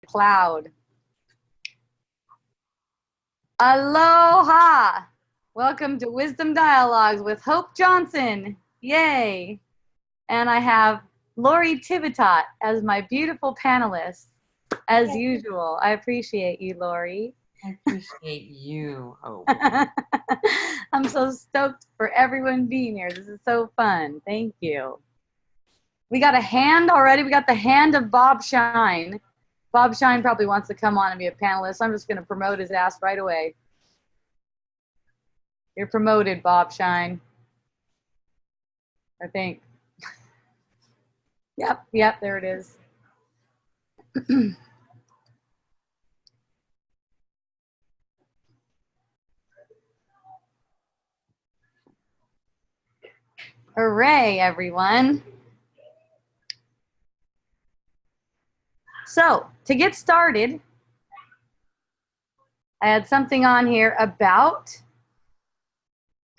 Cloud. Aloha! Welcome to Wisdom Dialogues with Hope Johnson. Yay! And I have Lori Tivitot as my beautiful panelist, as usual. I appreciate you, Lori. I appreciate you, Hope. I'm so stoked for everyone being here. This is so fun. Thank you. We got a hand already. We got the hand of Bob Shine. Bob Shine probably wants to come on and be a panelist. I'm just going to promote his ass right away. You're promoted, Bob Shine. I think. Yep, there it is. Hooray, everyone. So, to get started, I had something on here about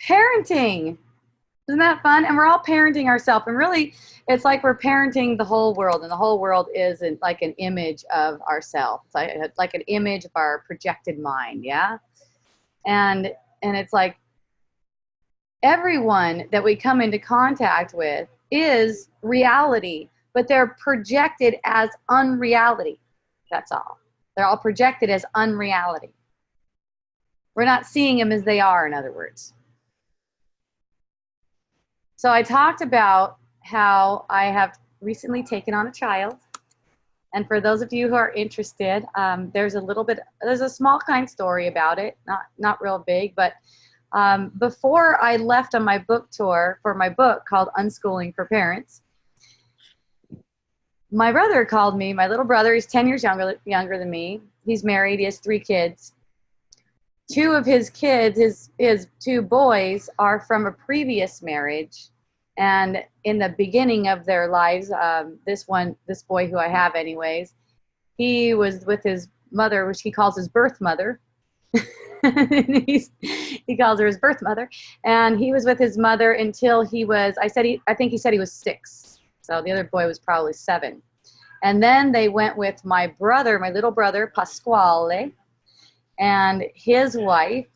parenting. Isn't that fun? And we're all parenting ourselves. And really, it's like we're parenting the whole world. And the whole world is like an image of ourselves. It's like an image of our projected mind, yeah? And it's like everyone that we come into contact with is reality, but they're projected as unreality. That's all. They're all projected as unreality. We're not seeing them as they are, in other words. So I talked about how I have recently taken on a child. And for those of you who are interested, there's a small kind story about it, not real big, but before I left on my book tour for my book called Unschooling for Parents, my brother called me, my little brother. He's 10 years younger than me. He's married. He has 3 kids. 2 of his kids, his 2 boys, are from a previous marriage. And in the beginning of their lives, this boy who I have anyways, he was with his mother, which he calls his birth mother. He calls her his birth mother. And he was with his mother until he was, I think he said he was 6. So the other boy was probably 7. And then they went with my brother, my little brother, Pasquale, and his wife.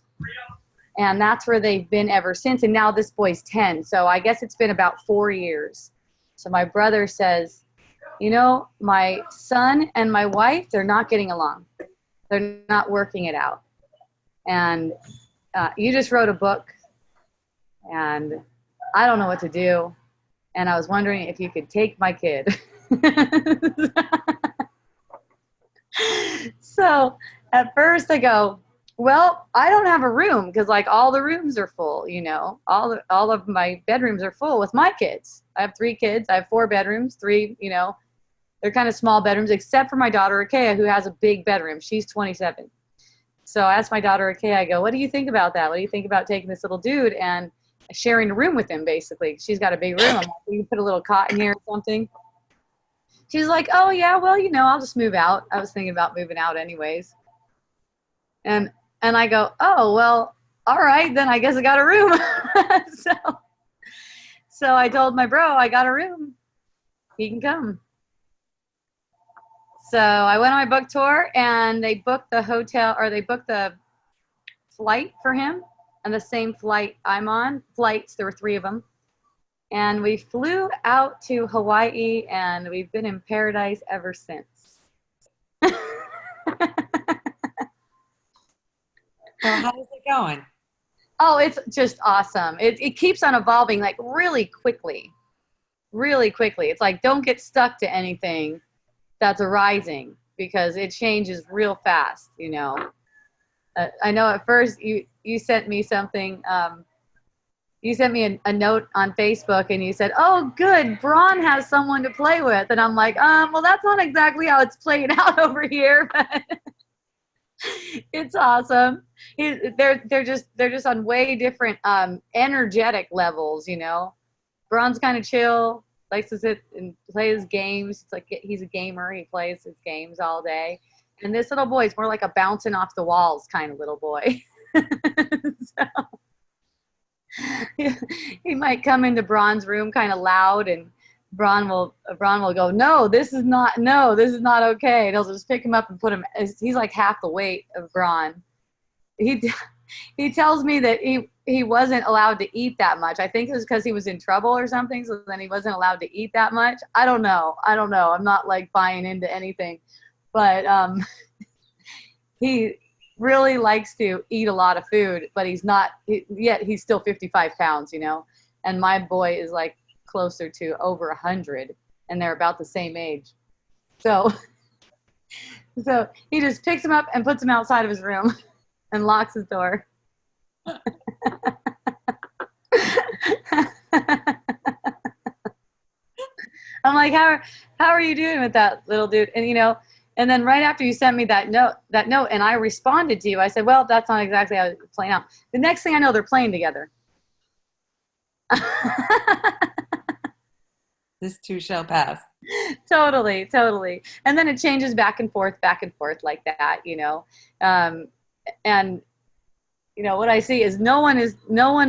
And that's where they've been ever since. And now this boy's 10. So I guess it's been about 4 years. So my brother says, you know, my son and my wife, they're not getting along. They're not working it out. And you just wrote a book, and I don't know what to do. And I was wondering if you could take my kid. So at first I go, well, I don't have a room because like all the rooms are full, you know, all of my bedrooms are full with my kids. I have 3 kids. I have 4 bedrooms, 3, you know, they're kind of small bedrooms, except for my daughter, Akea, who has a big bedroom. She's 27. So I asked my daughter, Akea, I go, what do you think about that? What do you think about taking this little dude and sharing a room with him, basically? She's got a big room. I'm like, you can put a little cot in here or something. She's like, oh, yeah, well, you know, I'll just move out. I was thinking about moving out anyways. And I go, oh, well, all right, then I guess I got a room. So I told my bro, I got a room. He can come. So I went on my book tour, and they booked the hotel, or they booked the flight for him, and the same flight I'm on. Flights, there were 3 of them. And we flew out to Hawaii, and we've been in paradise ever since. So how's it going? Oh, it's just awesome. It keeps on evolving like really quickly. Really quickly. It's like, don't get stuck to anything that's arising because it changes real fast, you know. I know at first you sent me something. You sent me a note on Facebook and you said, oh, good, Braun has someone to play with. And I'm like, well, that's not exactly how it's playing out over here, but it's awesome. They're just on way different energetic levels, you know. Braun's kind of chill, likes to sit and play his games. It's like he's a gamer. He plays his games all day. And this little boy is more like a bouncing off the walls kind of little boy. So he might come into Braun's room kind of loud and Braun will go, no, this is not okay. And he'll just pick him up and put him. He's like half the weight of Braun. He tells me that he wasn't allowed to eat that much. I think it was because he was in trouble or something. So then he wasn't allowed to eat that much. I don't know. I'm not like buying into anything, but he really likes to eat a lot of food, but yet he's still 55 pounds, you know, and my boy is like closer to over 100, and they're about the same age. So he just picks him up and puts him outside of his room and locks his door. I'm like, how are you doing with that little dude? And, you know, and then right after you sent me that note, and I responded to you, I said, well, that's not exactly how it's playing out. The next thing I know, they're playing together. This too shall pass. Totally. And then it changes back and forth like that, you know. And you know what I see is no one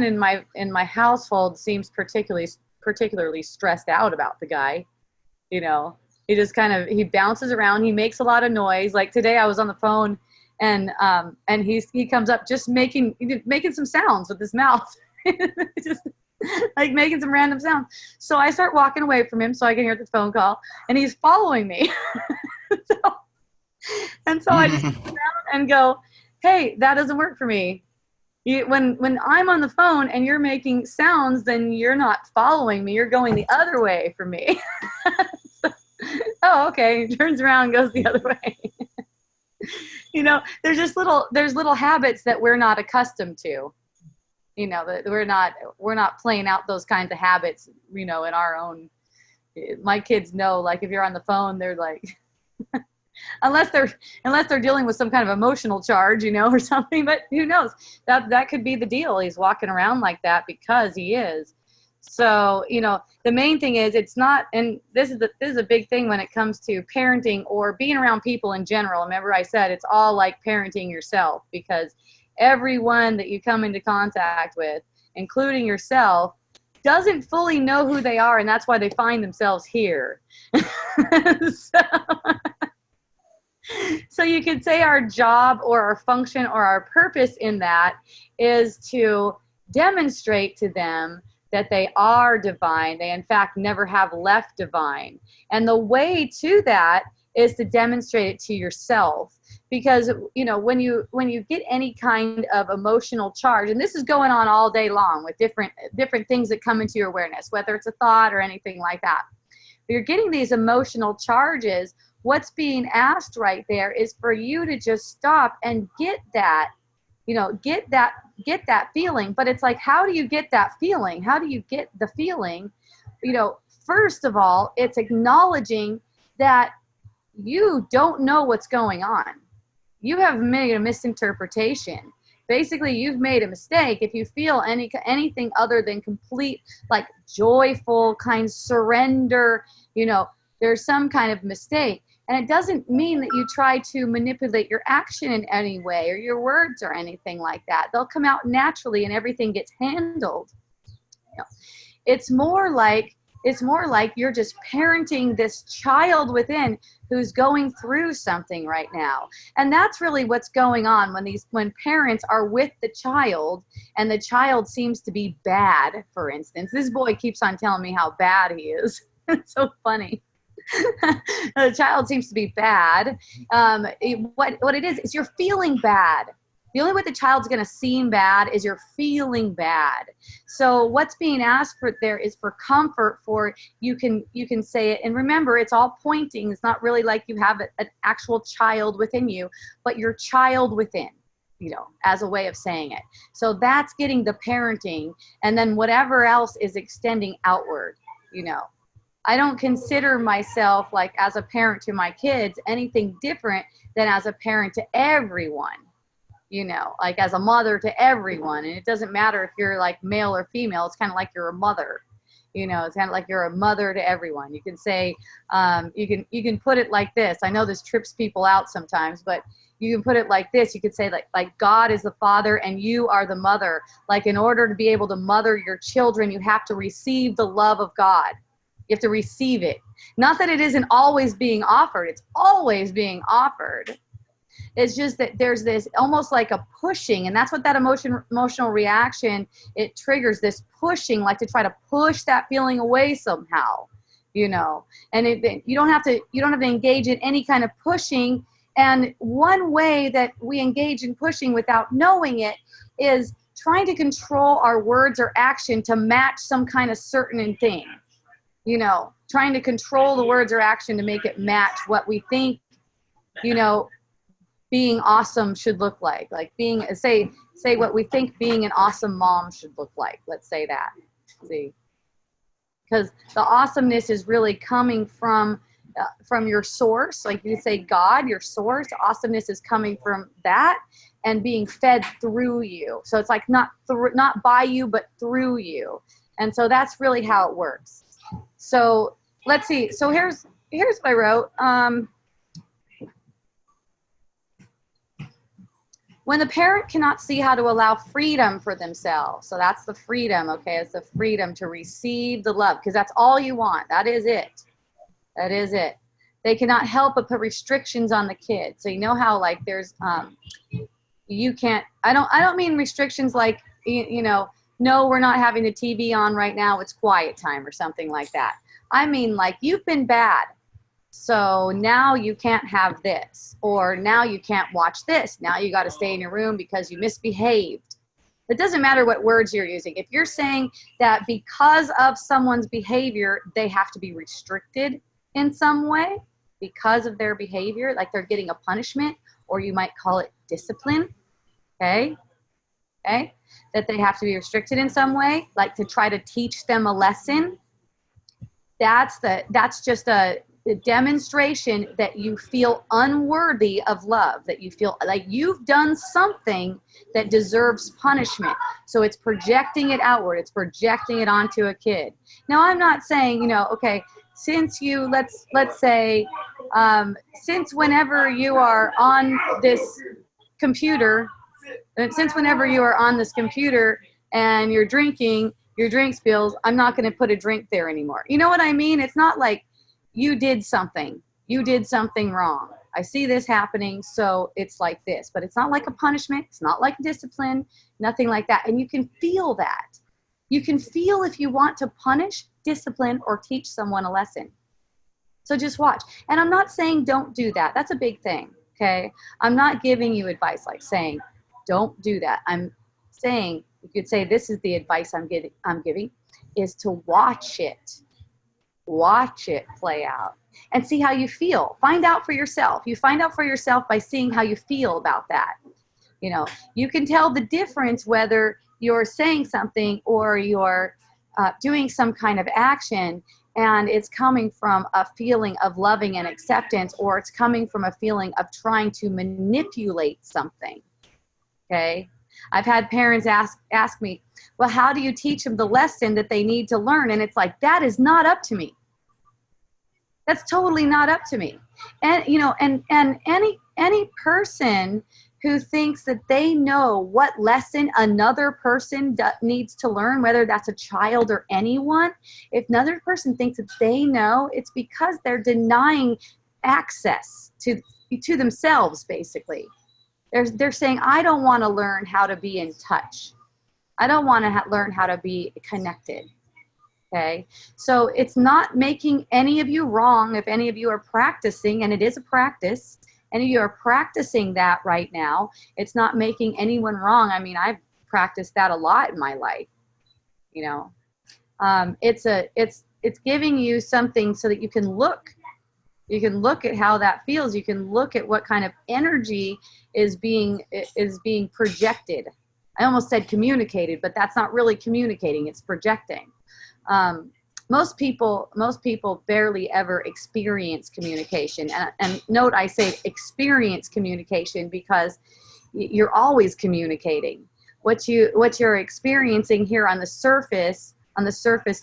in my household seems particularly stressed out about the guy. You know, he bounces around. He makes a lot of noise. Like today, I was on the phone, and he comes up just making some sounds with his mouth, just like making some random sounds. So I start walking away from him so I can hear the phone call, and he's following me. so I just sit down and go, hey, that doesn't work for me. When I'm on the phone and you're making sounds, then you're not following me. You're going the other way from me. Oh, okay. He turns around and goes the other way. You know, there's little habits that we're not accustomed to. You know, that we're not playing out those kinds of habits, you know, in our own. My kids know, like, if you're on the phone, they're like, unless they're dealing with some kind of emotional charge, you know, or something, but who knows? That could be the deal. He's walking around like that because he is. So, you know, the main thing is it's not, and this is a big thing when it comes to parenting or being around people in general. Remember I said it's all like parenting yourself, because everyone that you come into contact with, including yourself, doesn't fully know who they are, and that's why they find themselves here. So you could say our job or our function or our purpose in that is to demonstrate to them that they are divine. They, in fact, never have left divine. And the way to that is to demonstrate it to yourself. Because, you know, when you get any kind of emotional charge, and this is going on all day long with different things that come into your awareness, whether it's a thought or anything like that. But you're getting these emotional charges. What's being asked right there is for you to just stop and get that, you know, get that feeling. But it's like, how do you get that feeling? How do you get the feeling? You know, first of all, it's acknowledging that you don't know what's going on. You have made a misinterpretation. Basically, you've made a mistake. If you feel anything other than complete, like, joyful kind surrender, you know, there's some kind of mistake. And it doesn't mean that you try to manipulate your action in any way or your words or anything like that. They'll come out naturally and everything gets handled. You know, it's more like you're just parenting this child within who's going through something right now. And that's really what's going on when parents are with the child and the child seems to be bad, for instance. This boy keeps on telling me how bad he is. It's so funny. The child seems to be bad. What it is you're feeling bad. The only way the child's going to seem bad is you're feeling bad. So what's being asked for there is for comfort. For you can say it, and remember, it's all pointing. It's not really like you have an actual child within you, but your child within, you know, as a way of saying it. So that's getting the parenting, and then whatever else is extending outward, you know. I don't consider myself, like, as a parent to my kids anything different than as a parent to everyone, you know, like as a mother to everyone. And it doesn't matter if you're like male or female. It's kind of like you're a mother, you know, it's kind of like you're a mother to everyone. You can say, you can put it like this. I know this trips people out sometimes, but you can put it like this. You could say like God is the father and you are the mother. Like, in order to be able to mother your children, you have to receive the love of God. You have to receive it. Not that it isn't always being offered. It's always being offered. It's just that there's this almost like a pushing, and that's what that emotional reaction, it triggers this pushing, like to try to push that feeling away somehow, you know. And you don't have to engage in any kind of pushing. And one way that we engage in pushing without knowing it is trying to control our words or action to match some kind of certain thing. You know, trying to control the words or action to make it match what we think, you know, being awesome should look like being, say what we think being an awesome mom should look like. Let's say that, see, because the awesomeness is really coming from your source. Like you say, God, your source. Awesomeness is coming from that and being fed through you. So it's like not by you, but through you. And so that's really how it works. So let's see. So here's what I wrote. When the parent cannot see how to allow freedom for themselves, so that's the freedom, okay? It's the freedom to receive the love, because that's all you want. That is it. That is it. They cannot help but put restrictions on the kid. So you know how like there's, you can't, I don't mean restrictions like, you know, no, we're not having the TV on right now. It's quiet time or something like that. I mean, like, you've been bad, so now you can't have this, or now you can't watch this. Now you got to stay in your room because you misbehaved. It doesn't matter what words you're using. If you're saying that because of someone's behavior, they have to be restricted in some way because of their behavior, like they're getting a punishment, or you might call it discipline, okay? Okay, that they have to be restricted in some way, like to try to teach them a lesson. That's just a demonstration that you feel unworthy of love, that you feel like you've done something that deserves punishment. So it's projecting it outward. It's projecting it onto a kid. Now, I'm not saying, you know, okay, since you, let's say, since whenever you are on this computer, and you're drinking, your drink spills, I'm not going to put a drink there anymore. You know what I mean? It's not like you did something wrong. I see this happening, so it's like this. But it's not like a punishment. It's not like discipline, nothing like that. And you can feel that. You can feel if you want to punish, discipline, or teach someone a lesson. So just watch. And I'm not saying don't do that. That's a big thing, okay? I'm not giving you advice like saying, don't do that. I'm saying, you could say, this is the advice I'm giving, is to watch it. Watch it play out and see how you feel. Find out for yourself. You find out for yourself by seeing how you feel about that. You know, you can tell the difference whether you're saying something or you're doing some kind of action, and it's coming from a feeling of loving and acceptance, or it's coming from a feeling of trying to manipulate something. Okay? I've had parents ask me, well, how do you teach them the lesson that they need to learn? And it's like, that is not up to me. That's totally not up to me. And, you know, and any person who thinks that they know what lesson another person needs to learn, whether that's a child or anyone, if another person thinks that they know, it's because they're denying access to themselves, basically. They're saying, I don't want to learn how to be in touch. I don't want to learn how to be connected. Okay, so it's not making any of you wrong if any of you are practicing, and it is a practice. Any of you are practicing that right now. It's not making anyone wrong. I mean, I've practiced that a lot in my life. You know, it's giving you something so that you can look. You can look at how that feels. You can look at what kind of energy is being projected. I almost said communicated, but that's not really communicating. It's projecting. Most people barely ever experience communication. And note, I say experience communication because you're always communicating. What you're experiencing here on the surface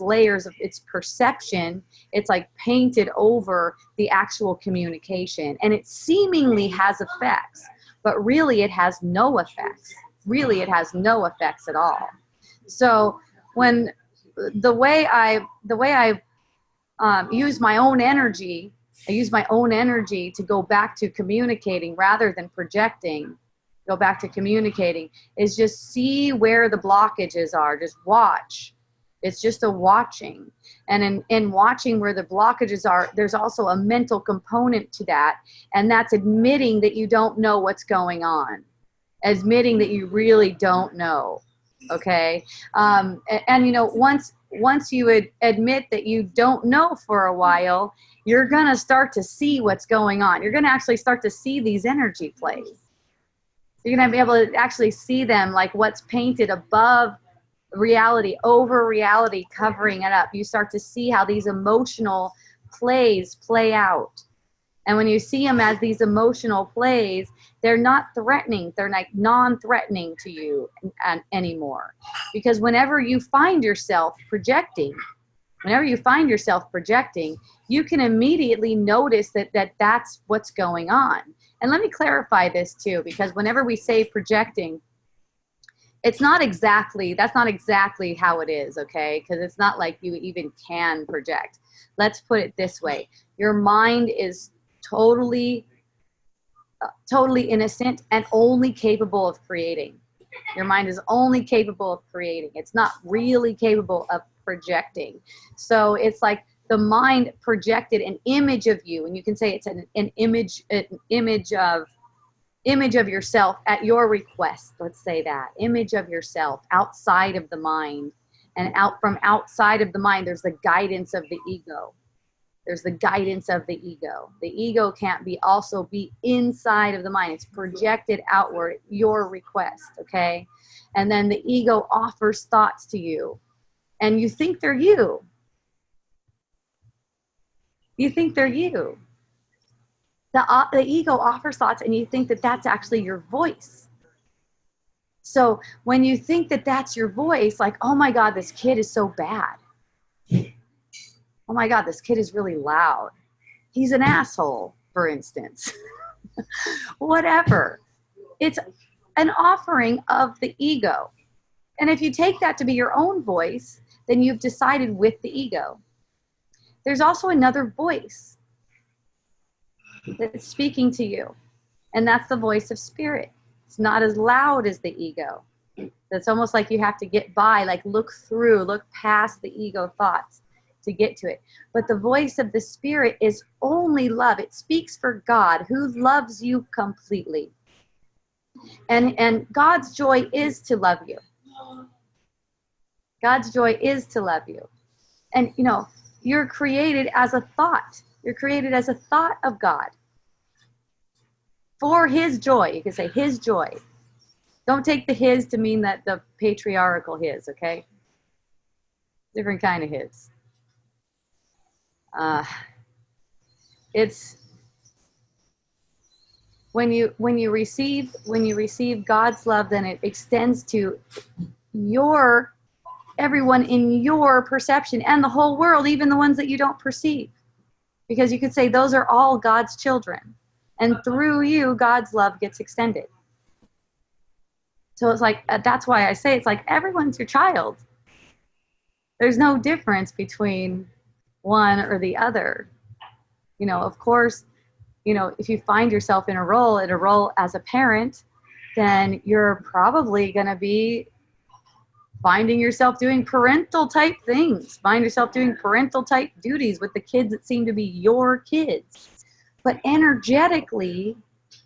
layers of its perception, it's like painted over the actual communication. And it seemingly has effects, but really it has no effects. Really, it has no effects at all. So when the way I use my own energy. I use my own energy to go back to communicating rather than projecting. Go back to communicating is just see where the blockages are. Just watch. It's just a watching. And in watching where the blockages are, there's also a mental component to that. And that's admitting that you don't know what's going on. Admitting that you really don't know. Okay. And you know, once you would admit that you don't know for a while, you're going to start to see what's going on. You're going to actually start to see these energy plays. You're going to be able to actually see them like what's painted above reality, over reality, covering it up. You start to see how these emotional plays play out. And when you see them as these emotional plays, they're not threatening. They're like non-threatening to you anymore. Because whenever you find yourself projecting, you can immediately notice that's what's going on. And let me clarify this too, because whenever we say projecting, that's not exactly how it is, okay? Because it's not like you even can project. Let's put it this way. Your mind is totally innocent and only capable of creating. Your mind is only capable of creating. It's not really capable of projecting. So it's like the mind projected an image of you, and you can say it's an image of yourself at your request. Let's say that image of yourself outside of the mind, and from outside of the mind, there's the guidance of the ego. There's the guidance of the ego. The ego can't also be inside of the mind. It's projected outward, your request, okay? And then the ego offers thoughts to you, and you think they're you. You think they're you. The ego offers thoughts, and you think that that's actually your voice. So when you think that that's your voice, like, oh my God, this kid is so bad. Oh my God, this kid is really loud. He's an asshole, for instance. Whatever. It's an offering of the ego. And if you take that to be your own voice, then you've decided with the ego. There's also another voice that's speaking to you, and that's the voice of spirit. It's not as loud as the ego. It's almost like you have to get by, like look past the ego thoughts to get to it. But the voice of the spirit is only love. It speaks for God, who loves you completely. And God's joy is to love you. God's joy is to love you. And you know, you're created as a thought. You're created as a thought of God. For his joy. You can say his joy. Don't take the his to mean that the patriarchal his, okay? Different kind of his. It's when you receive God's love, then it extends to everyone in your perception and the whole world, even the ones that you don't perceive. Because you could say those are all God's children. And through you, God's love gets extended. So it's like, that's why I say it's like everyone's your child. There's no difference between one or the other. You know, of course, you know, if you find yourself in a role as a parent, then you're probably going to be finding yourself doing parental type things, find yourself doing parental type duties with the kids that seem to be your kids. But energetically,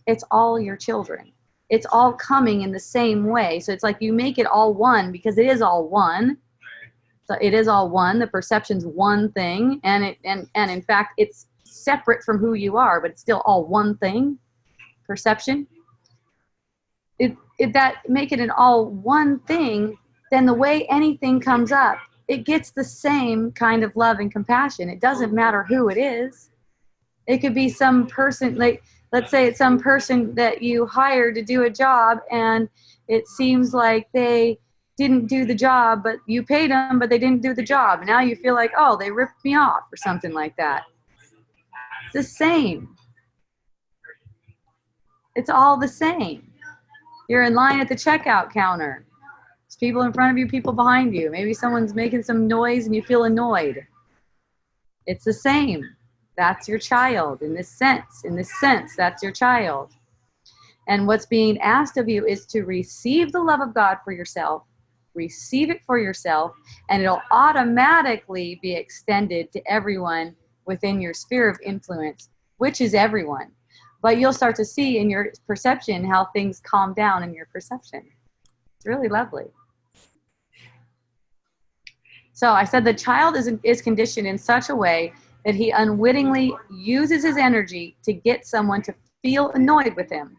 it's all your children. It's all coming in the same way. So it's like you make it all one, because it is all one. So it is all one. The perception's one thing, and in fact, it's separate from who you are, but it's still all one thing. Perception. That making it all one thing, then the way anything comes up, it gets the same kind of love and compassion. It doesn't matter who it is. It could be some person, like, let's say it's some person that you hired to do a job, and it seems like they didn't do the job, but you paid them, but they didn't do the job. Now you feel like, oh, they ripped me off or something like that. It's the same. It's all the same. You're in line at the checkout counter. There's people in front of you, people behind you. Maybe someone's making some noise and you feel annoyed. It's the same. That's your child in this sense. In this sense, that's your child. And what's being asked of you is to receive the love of God for yourself, receive it for yourself, and it'll automatically be extended to everyone within your sphere of influence, which is everyone. But you'll start to see in your perception how things calm down in your perception. It's really lovely. So I said the child is conditioned in such a way that he unwittingly uses his energy to get someone to feel annoyed with him,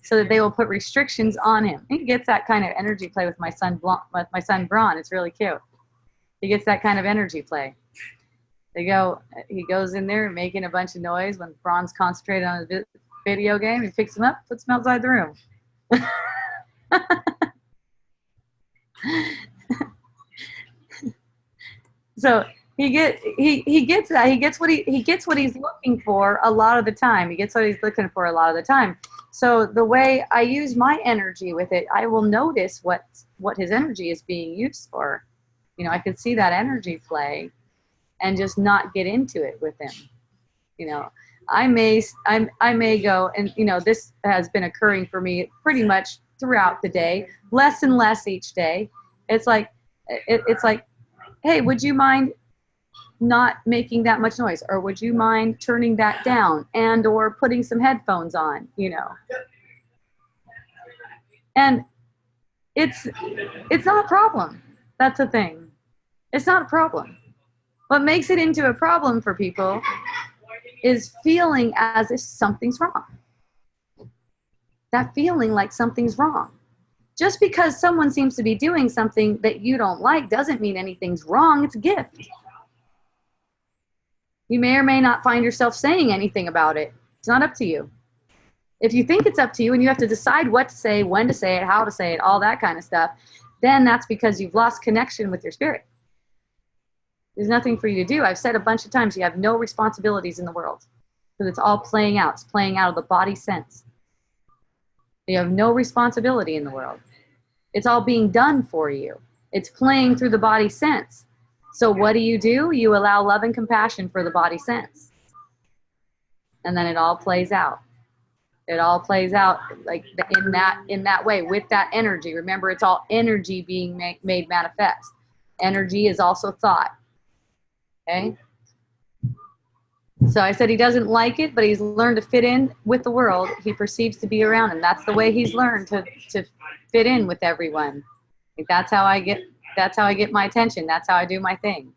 so that they will put restrictions on him. He gets that kind of energy play with my son Braun. It's really cute. He gets that kind of energy play. He goes in there making a bunch of noise when Braun's concentrated on his video game. He picks him up, puts him outside the room. So he gets that. He gets what he's looking for a lot of the time. He gets what he's looking for a lot of the time. So the way I use my energy with it, I will notice what his energy is being used for. You know, I could see that energy play and just not get into it with him. You know, I may go, and you know, this has been occurring for me pretty much throughout the day, less and less each day. It's like, hey, would you mind not making that much noise, or would you mind turning that down and or putting some headphones on, you know? And it's not a problem. That's a thing. It's not a problem. What makes it into a problem for people is feeling as if something's wrong. That feeling like something's wrong. Just because someone seems to be doing something that you don't like doesn't mean anything's wrong. It's a gift. You may or may not find yourself saying anything about it. It's not up to you. If you think it's up to you and you have to decide what to say, when to say it, how to say it, all that kind of stuff, then that's because you've lost connection with your spirit. There's nothing for you to do. I've said a bunch of times, you have no responsibilities in the world because it's all playing out. It's playing out of the body sense. You have no responsibility in the world. It's all being done for you. It's playing through the body sense. So what do? You allow love and compassion for the body sense. And then it all plays out. It all plays out like in that way, with that energy. Remember, it's all energy being made manifest. Energy is also thought. Okay? So I said he doesn't like it, but he's learned to fit in with the world he perceives to be around him. That's the way he's learned to fit in with everyone. Like that's how I get my attention. That's how I do my thing.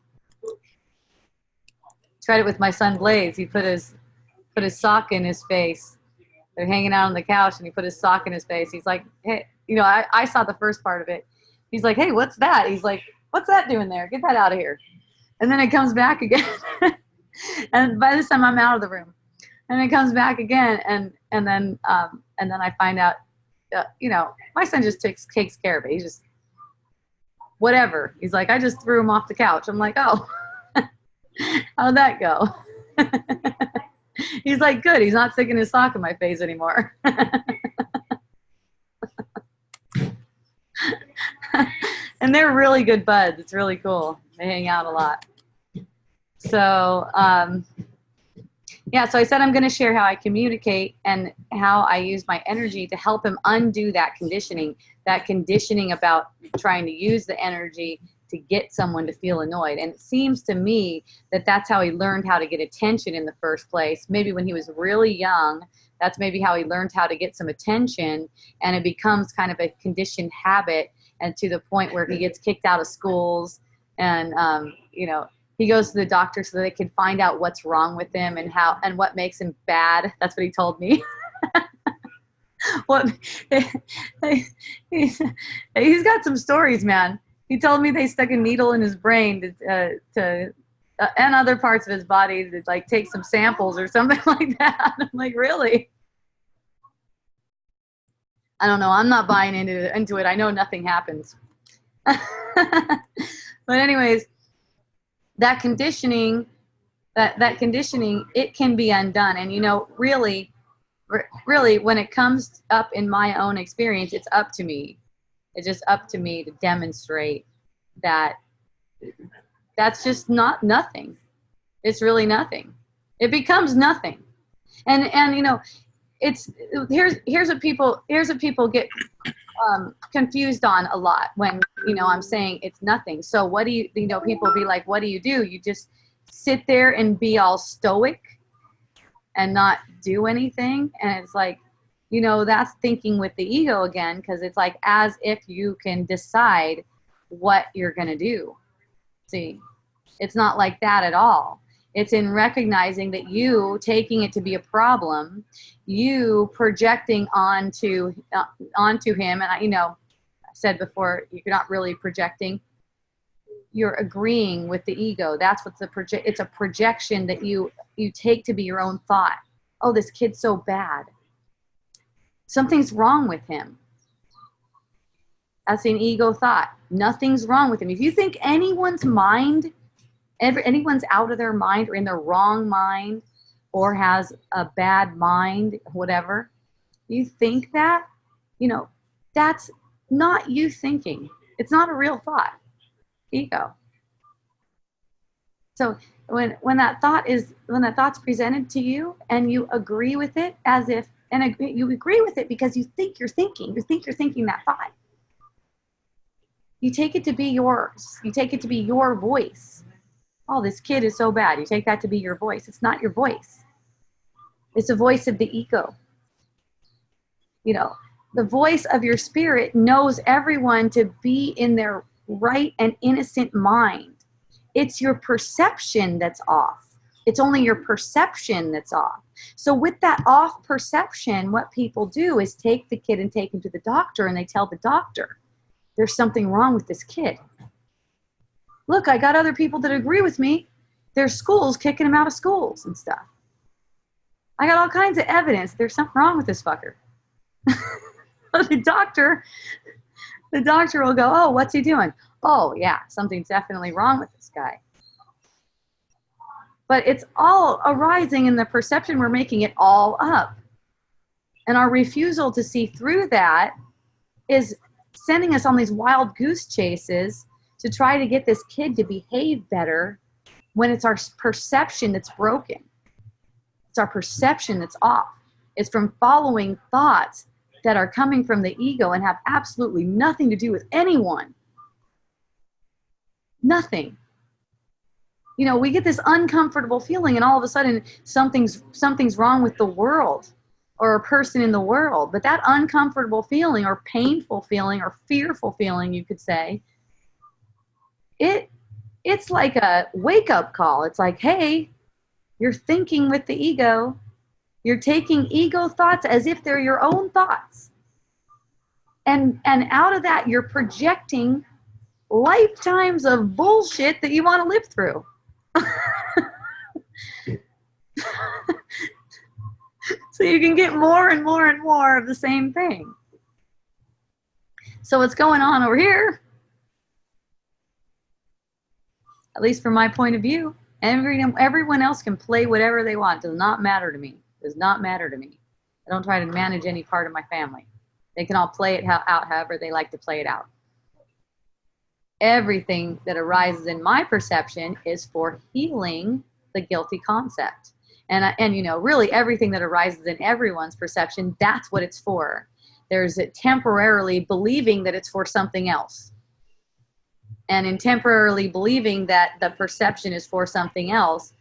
Tried it with my son Blaze. He put his sock in his face. They're hanging out on the couch and he put his sock in his face. He's like, hey, you know, I saw the first part of it. He's like, hey, what's that? He's like, what's that doing there? Get that out of here. And then it comes back again. And by this time I'm out of the room, and it comes back again, and then I find out, you know, my son just takes care of it. He's just whatever. He's like, I just threw him off the couch. I'm like, oh, how'd that go? He's like, good. He's not sticking his sock in my face anymore. And they're really good buds. It's really cool. They hang out a lot. So, yeah, so I said I'm going to share how I communicate and how I use my energy to help him undo that conditioning about trying to use the energy to get someone to feel annoyed. And it seems to me that that's how he learned how to get attention in the first place. Maybe when he was really young, that's maybe how he learned how to get some attention, and it becomes kind of a conditioned habit, and to the point where he gets kicked out of schools, and, you know, he goes to the doctor so they can find out what's wrong with him and what makes him bad. That's what he told me. He's got some stories, man. He told me they stuck a needle in his brain to and other parts of his body to like take some samples or something like that. I'm like, really? I don't know. I'm not buying into it. I know nothing happens. But anyways, that conditioning, it can be undone. And, you know, really, when it comes up in my own experience, it's up to me. It's just up to me to demonstrate that that's just not nothing. It's really nothing. It becomes nothing. And you know, it's here's what people get confused on a lot when, you know, I'm saying it's nothing. So what do you, you know, people be like, what do? You just sit there and be all stoic and not do anything? And it's like, you know, that's thinking with the ego again, because it's like as if you can decide what you're going to do. See, it's not like that at all. It's in recognizing that you taking it to be a problem, you projecting onto him. And I, you know, I said before, you're not really projecting. You're agreeing with the ego. That's what's it's a projection that you take to be your own thought. Oh, this kid's so bad. Something's wrong with him. That's an ego thought. Nothing's wrong with him. If you think anyone's out of their mind or in their wrong mind or has a bad mind, whatever, you think that, you know, that's not you thinking. It's not a real thought. Ego. So when that thought's presented to you and you agree with it as if, and you agree with it because you think you're thinking that thought. You take it to be yours. You take it to be your voice. Oh, this kid is so bad. You take that to be your voice. It's not your voice. It's the voice of the ego. You know, the voice of your spirit knows everyone to be in their right and innocent mind. It's your perception that's off. It's only your perception that's off. So with that off perception, what people do is take the kid and take him to the doctor, and they tell the doctor, there's something wrong with this kid. Look, I got other people that agree with me. There's schools kicking him out of schools and stuff. I got all kinds of evidence. There's something wrong with this fucker. The doctor will go, oh, what's he doing? Oh, yeah, something's definitely wrong with this guy. But it's all arising in the perception. We're making it all up. And our refusal to see through that is sending us on these wild goose chases to try to get this kid to behave better when it's our perception that's broken. It's our perception that's off. It's from following thoughts that are coming from the ego and have absolutely nothing to do with anyone. Nothing. You know, we get this uncomfortable feeling and all of a sudden something's wrong with the world or a person in the world. But that uncomfortable feeling or painful feeling or fearful feeling, you could say, it's like a wake-up call. It's like, hey, you're thinking with the ego. You're taking ego thoughts as if they're your own thoughts. And out of that, you're projecting lifetimes of bullshit that you want to live through. So you can get more and more and more of the same thing. So what's going on over here, at least from my point of view, everyone else can play whatever they want. Does not matter to me. Does not matter to me. I don't try to manage any part of my family. They can all play it out however they like to play it out. Everything that arises in my perception is for healing the guilty concept. And you know, really everything that arises in everyone's perception, that's what it's for. There's a temporarily believing that it's for something else. And in temporarily believing that the perception is for something else,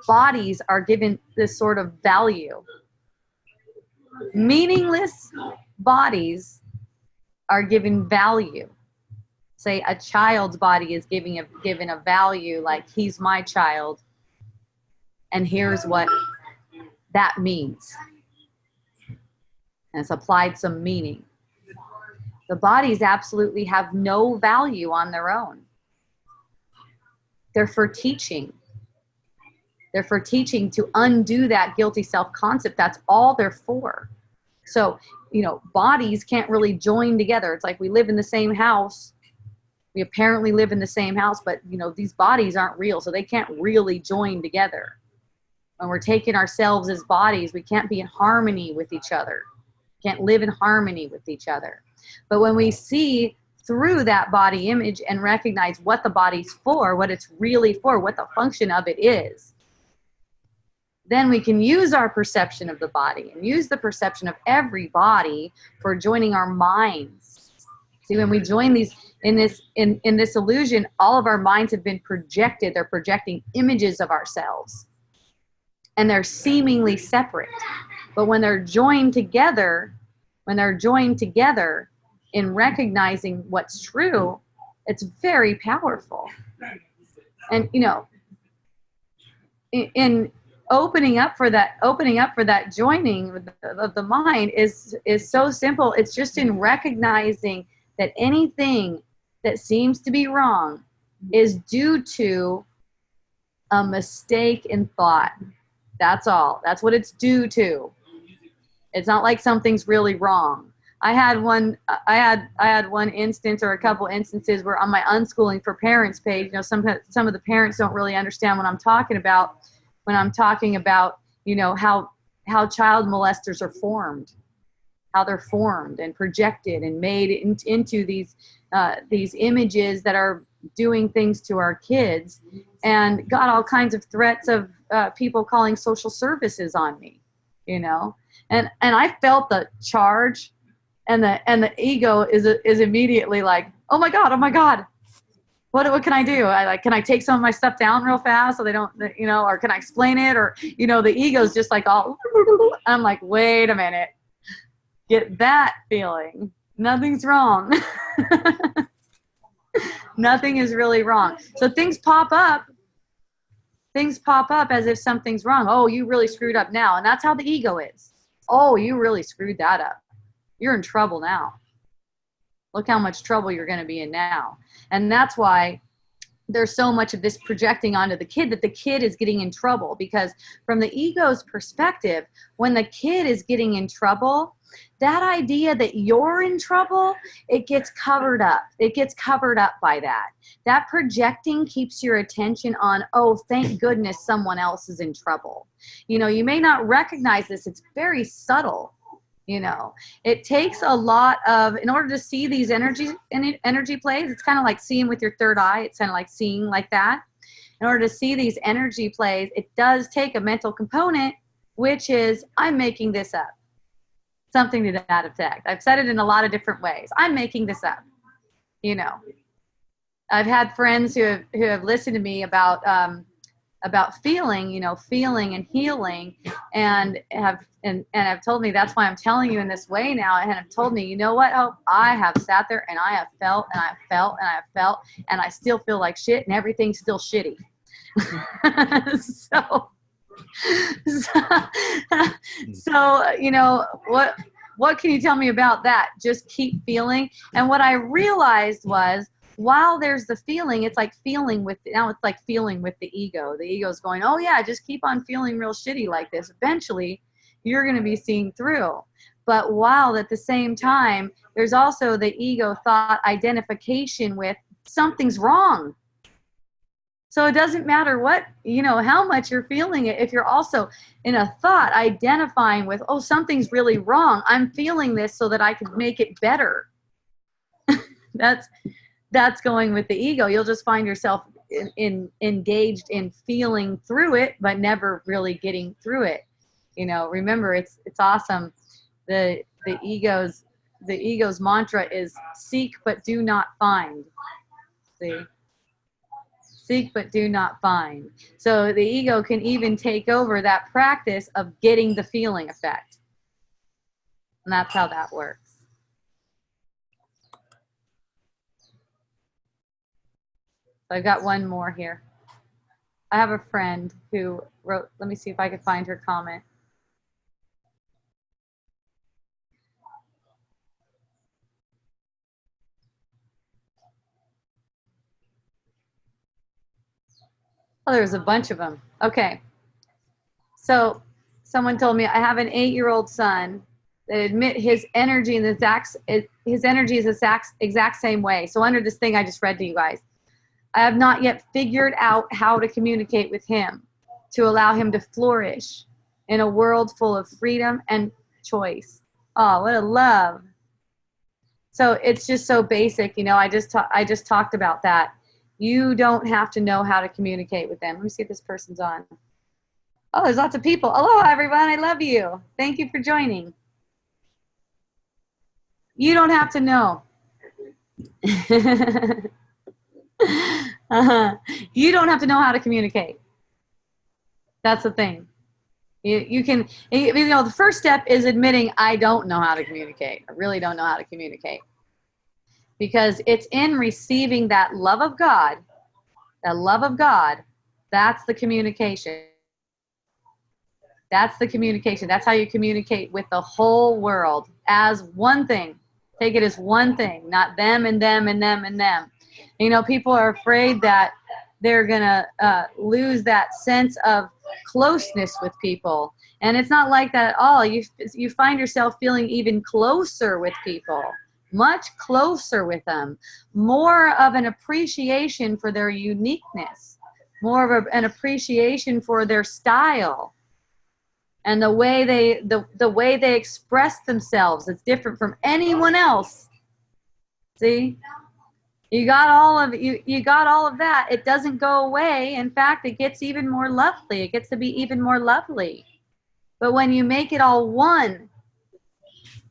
bodies are given this sort of value. Meaningless bodies are given value. Say a child's body is given a value, like he's my child, and here's what that means. And it's applied some meaning. The bodies absolutely have no value on their own. They're for teaching. They're for teaching to undo that guilty self-concept. That's all they're for. So, you know, bodies can't really join together. It's like we live in the same house. We apparently live in the same house, but, you know, these bodies aren't real, so they can't really join together. When we're taking ourselves as bodies, we can't be in harmony with each other. Can't live in harmony with each other. But when we see through that body image and recognize what the body's for, what it's really for, what the function of it is, then we can use our perception of the body and use the perception of every body for joining our minds. See, when we join these in this illusion, all of our minds have been projected. They're projecting images of ourselves, and they're seemingly separate. But when they're joined together, in recognizing what's true, it's very powerful. And in opening up for that joining of the mind is so simple. It's just in recognizing that anything that seems to be wrong is due to a mistake in thought. That's all. That's what it's due to. It's not like something's really wrong. I had one instance, or a couple instances, where on my unschooling for parents page, some of the parents don't really understand what I'm talking about when I'm talking about, how child molesters are formed, how they're formed and projected and made into these images that are doing things to our kids, and got all kinds of threats of people calling social services on me, and I felt the charge, and the ego is immediately like, oh my God, what can I do? Can I take some of my stuff down real fast so they don't, or can I explain it? Or, the ego's just like all, I'm like, wait a minute, get that feeling. Nothing's wrong. Nothing is really wrong. So things pop up as if something's wrong. Oh, you really screwed up now. And that's how the ego is. Oh, you really screwed that up. You're in trouble now. Look how much trouble you're going to be in now. And that's why there's so much of this projecting onto the kid, that the kid is getting in trouble. Because from the ego's perspective, when the kid is getting in trouble, that idea that you're in trouble, it gets covered up. It gets covered up by that. That projecting keeps your attention on, oh, thank goodness someone else is in trouble. You may not recognize this. It's very subtle. It takes a lot of, in order to see these energy plays, it's kind of like seeing with your third eye. It's kind of like seeing like that. In order to see these energy plays, it does take a mental component, which is, I'm making this up. Something to that effect. I've said it in a lot of different ways. I'm making this up. I've had friends who have listened to me about feeling, feeling and healing, and have told me, that's why I'm telling you in this way now, and have told me, you know what, Hope, I have sat there and I have felt and I have felt and I have felt, and I still feel like shit, and everything's still shitty. So what can you tell me about that? Just keep feeling. And what I realized was, while there's the feeling, it's like feeling with the ego. The ego's going, oh yeah, just keep on feeling real shitty like this. Eventually, you're going to be seeing through. But while at the same time, there's also the ego thought identification with something's wrong. So it doesn't matter what, how much you're feeling it. If you're also in a thought identifying with, oh, something's really wrong, I'm feeling this so that I can make it better. That's going with the ego. You'll just find yourself engaged in feeling through it, but never really getting through it. Remember, it's awesome. The ego's mantra is seek but do not find. See? Seek but do not find. So the ego can even take over that practice of getting the feeling effect. And that's how that works. I've got one more here. I have a friend who wrote, let me see if I can find her comment. Oh, there's a bunch of them. Okay. So someone told me, I have an 8-year-old son that admit his energy is the exact same way. So under this thing I just read to you guys, I have not yet figured out how to communicate with him to allow him to flourish in a world full of freedom and choice. Oh, what a love. So it's just so basic, you know. I just talked about that. You don't have to know how to communicate with them. Let me see if this person's on. Oh, there's lots of people. Aloha, everyone. I love you. Thank you for joining. You don't have to know. You don't have to know how to communicate. That's the thing. You can, you know, the first step is admitting I don't know how to communicate. I really don't know how to communicate. Because it's in receiving that love of God, that's the communication. That's the communication. That's how you communicate with the whole world as one thing. Take it as one thing, not them and them and them and them. You know, people are afraid that they're going to lose that sense of closeness with people. And it's not like that at all. You find yourself feeling even closer with people, much closer with them, more of an appreciation for their uniqueness, more of an appreciation for their style. And the way they express themselves is different from anyone else. See? You got all of that. It doesn't go away. In fact, it gets even more lovely. It gets to be even more lovely. But when you make it all one,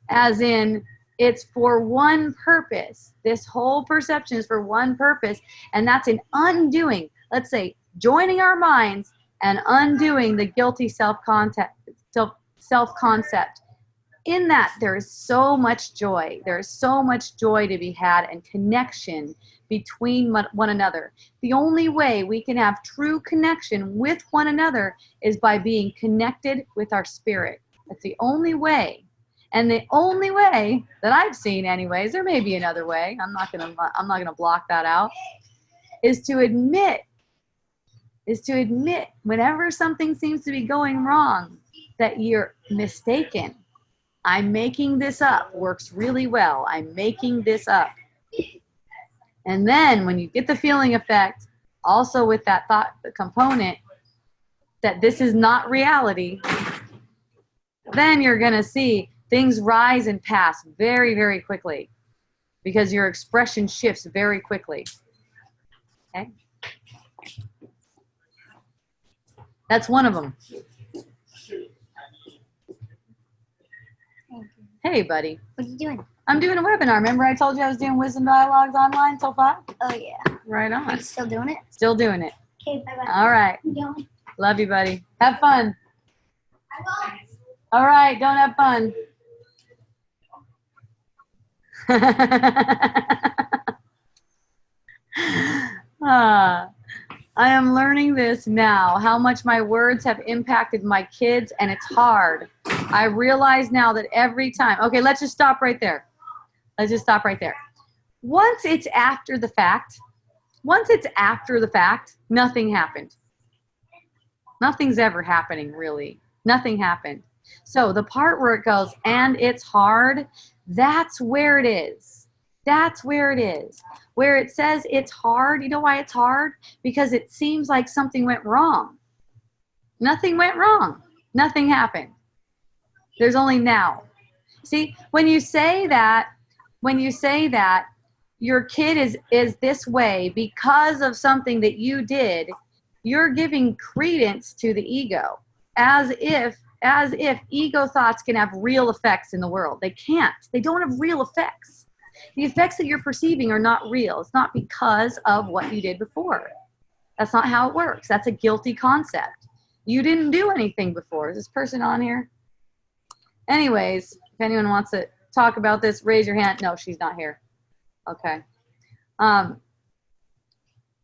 as in it's for one purpose, this whole perception is for one purpose, and that's an undoing, let's say, joining our minds and undoing the guilty self-concept. In that, there is so much joy. There is so much joy to be had and connection between one another. The only way we can have true connection with one another is by being connected with our spirit. That's the only way. And the only way that I've seen anyways, there may be another way, I'm not gonna block that out, is to admit whenever something seems to be going wrong, that you're mistaken. I'm making this up works really well. I'm making this up. And then when you get the feeling effect, also with that thought component, that this is not reality, then you're going to see things rise and pass very, very quickly because your expression shifts very quickly. Okay? That's one of them. Hey, buddy. What are you doing? I'm doing a webinar. Remember I told you I was doing Wisdom Dialogues online till 5? Oh, yeah. Right on. Are you still doing it? Still doing it. Okay, bye-bye. All right. I'm going. Love you, buddy. Have fun. I won't. All right. Don't have fun. I am learning this now, how much my words have impacted my kids, and it's hard. I realize now that every time, okay, let's just stop right there. Let's just stop right there. Once it's after the fact, nothing happened. Nothing's ever happening, really. Nothing happened. So the part where it goes, and it's hard, that's where it is. That's where it is. Where it says it's hard, you know why it's hard? Because it seems like something went wrong. Nothing went wrong. Nothing happened. There's only now. See, when you say that your kid is this way because of something that you did, you're giving credence to the ego, as if ego thoughts can have real effects in the world. They can't. They don't have real effects. The effects that you're perceiving are not real. It's not because of what you did before. That's not how it works. That's a guilty concept. You didn't do anything before. Is this person on here? Anyways, if anyone wants to talk about this, raise your hand. No, she's not here. Okay.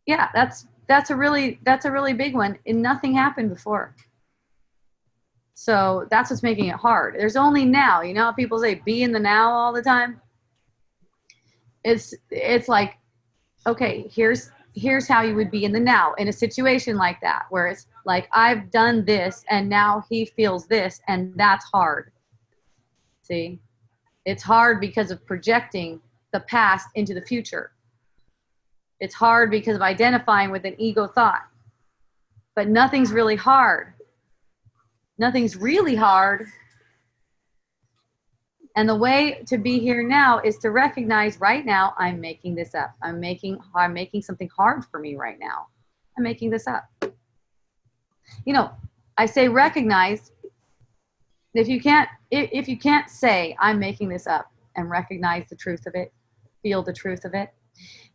Yeah, that's a really big one, and nothing happened before. So that's what's making it hard. There's only now. You know how people say be in the now all the time? It's like, okay, here's how you would be in the now in a situation like that, where it's like, I've done this and now he feels this, and that's hard. See? It's hard because of projecting the past into the future. It's hard because of identifying with an ego thought. But nothing's really hard. Nothing's really hard And the way to be here now is to recognize right now, I'm making this up. I'm making something hard for me right now. I'm making this up. You know, I say recognize. If you can't say I'm making this up and recognize the truth of it, feel the truth of it,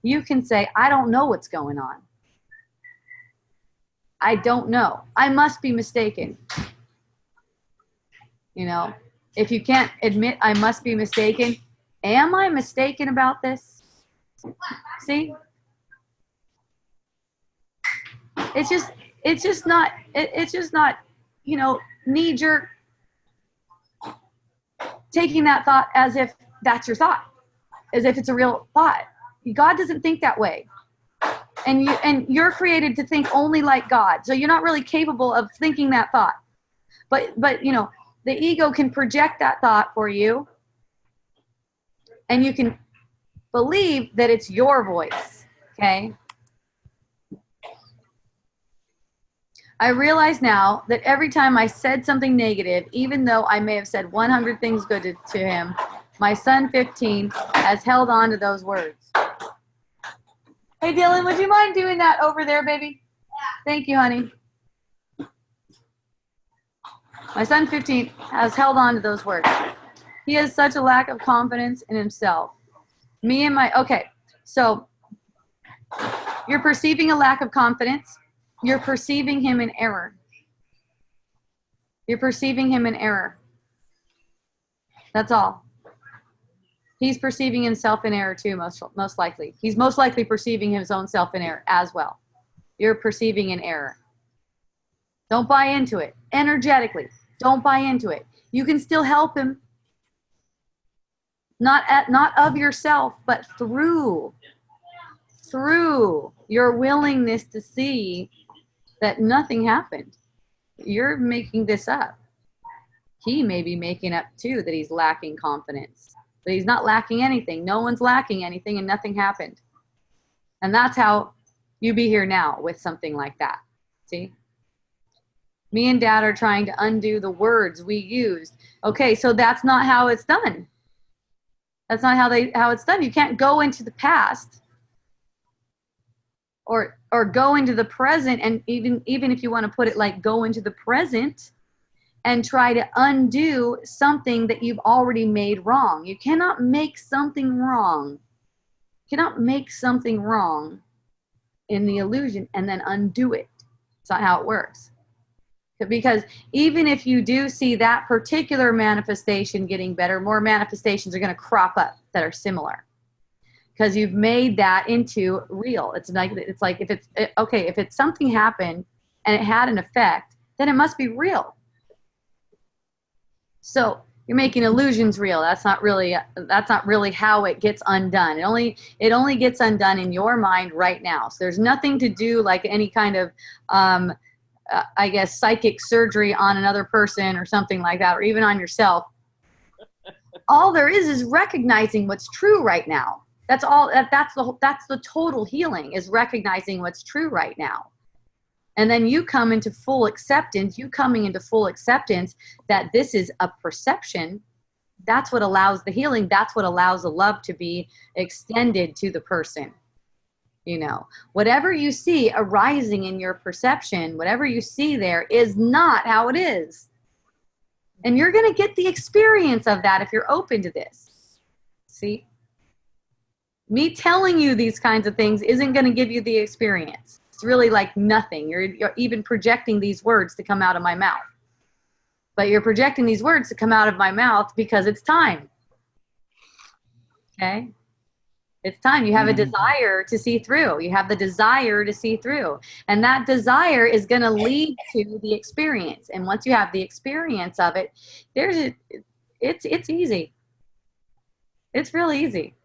you can say I don't know what's going on. I don't know. I must be mistaken. You know, if you can't admit I must be mistaken, am I mistaken about this? See? It's just not, you know, knee-jerk taking that thought as if that's your thought, as if it's a real thought. God doesn't think that way. And you're created to think only like God. So you're not really capable of thinking that thought. But you know, the ego can project that thought for you, and you can believe that it's your voice, okay? I realize now that every time I said something negative, even though I may have said 100 things good to him, my son 15 has held on to those words. Hey Dylan, would you mind doing that over there, baby? Thank you, honey. My son 15 has held on to those words. He has such a lack of confidence in himself. Okay, so you're perceiving a lack of confidence. You're perceiving him in error. You're perceiving him in error. That's all. He's perceiving himself in error too, most likely. He's most likely perceiving his own self in error as well. You're perceiving in error. Don't buy into it. Energetically, don't buy into it. You can still help him. Not of yourself, but through your willingness to see that nothing happened. You're making this up. He may be making up too that he's lacking confidence. But he's not lacking anything. No one's lacking anything and nothing happened. And that's how you be here now with something like that. See? Me and Dad are trying to undo the words we used. Okay, so that's not how it's done. That's not how it's done. You can't go into the past or go into the present, and even if you want to put it like go into the present and try to undo something that you've already made wrong. You cannot make something wrong. You cannot make something wrong in the illusion and then undo it. It's not how it works. Because even if you do see that particular manifestation getting better, more manifestations are going to crop up that are similar. Because you've made that into real. It's like if it's something happened and it had an effect, then it must be real. So you're making illusions real. That's not really how it gets undone. It only gets undone in your mind right now. So there's nothing to do like any kind of I guess psychic surgery on another person or something like that, or even on yourself. All there is recognizing what's true right now. That's all. That's the total healing, is recognizing what's true right now. And then you come into full acceptance. You coming into full acceptance that this is a perception. That's what allows the healing. That's what allows the love to be extended to the person. You know, whatever you see arising in your perception, whatever you see there is not how it is. And you're going to get the experience of that if you're open to this. See? Me telling you these kinds of things isn't going to give you the experience. It's really like nothing. You're even projecting these words to come out of my mouth. But you're projecting these words to come out of my mouth because it's time. Okay? It's time. You have a desire to see through. You have the desire to see through. And that desire is going to lead to the experience. And once you have the experience of it, it's easy. It's really easy.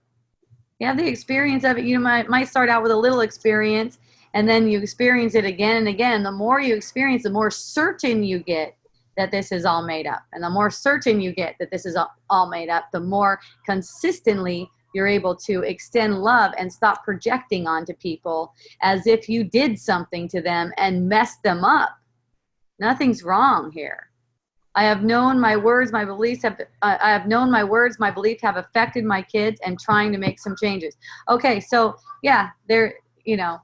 You have the experience of it. You might start out with a little experience, and then you experience it again and again. The more you experience, the more certain you get that this is all made up. And the more certain you get that this is all made up, the more consistently you're able to extend love and stop projecting onto people as if you did something to them and messed them up. Nothing's wrong here. I have known my words, my beliefs have, I have known my words, my beliefs have affected my kids and trying to make some changes. Okay, so yeah, there, you know,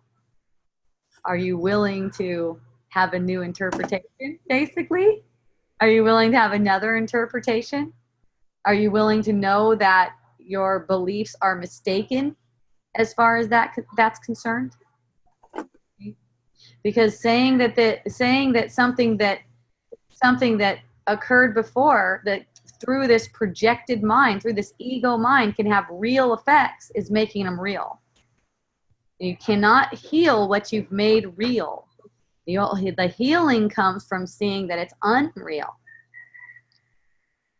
are you willing to have a new interpretation, basically? Are you willing to have another interpretation? Are you willing to know that your beliefs are mistaken as far as that's concerned? Because saying that something that occurred before, that through this projected mind, through this ego mind, can have real effects, is making them real. You cannot heal what you've made real. The healing comes from seeing that it's unreal.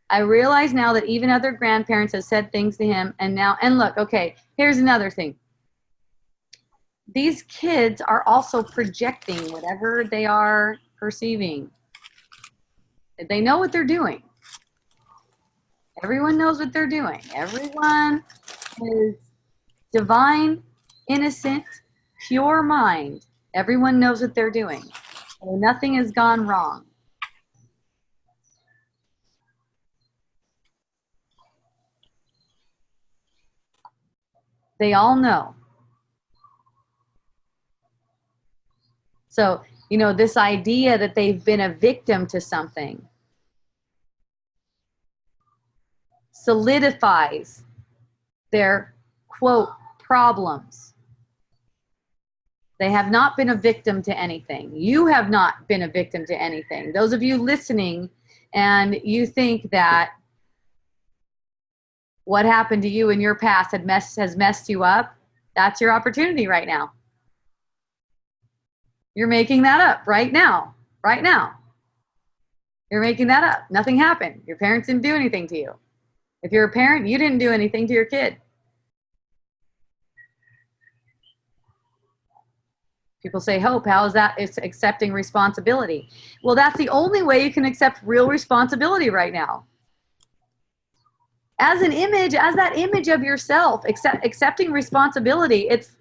I realize now that even other grandparents have said things to him, and look, okay, here's another thing. These kids are also projecting whatever they are perceiving. They know what they're doing. Everyone knows what they're doing. Everyone is divine, innocent, pure mind. Everyone knows what they're doing. So nothing has gone wrong. They all know. So, you know, this idea that they've been a victim to something solidifies their, quote, problems. They have not been a victim to anything. You have not been a victim to anything. Those of you listening and you think that what happened to you in your past has messed you up, that's your opportunity right now. You're making that up right now. Right now. You're making that up. Nothing happened. Your parents didn't do anything to you. If you're a parent, you didn't do anything to your kid. People say, Hope, how is that? It's accepting responsibility. Well, that's the only way you can accept real responsibility right now. As an image, as that image of yourself, accepting responsibility, it's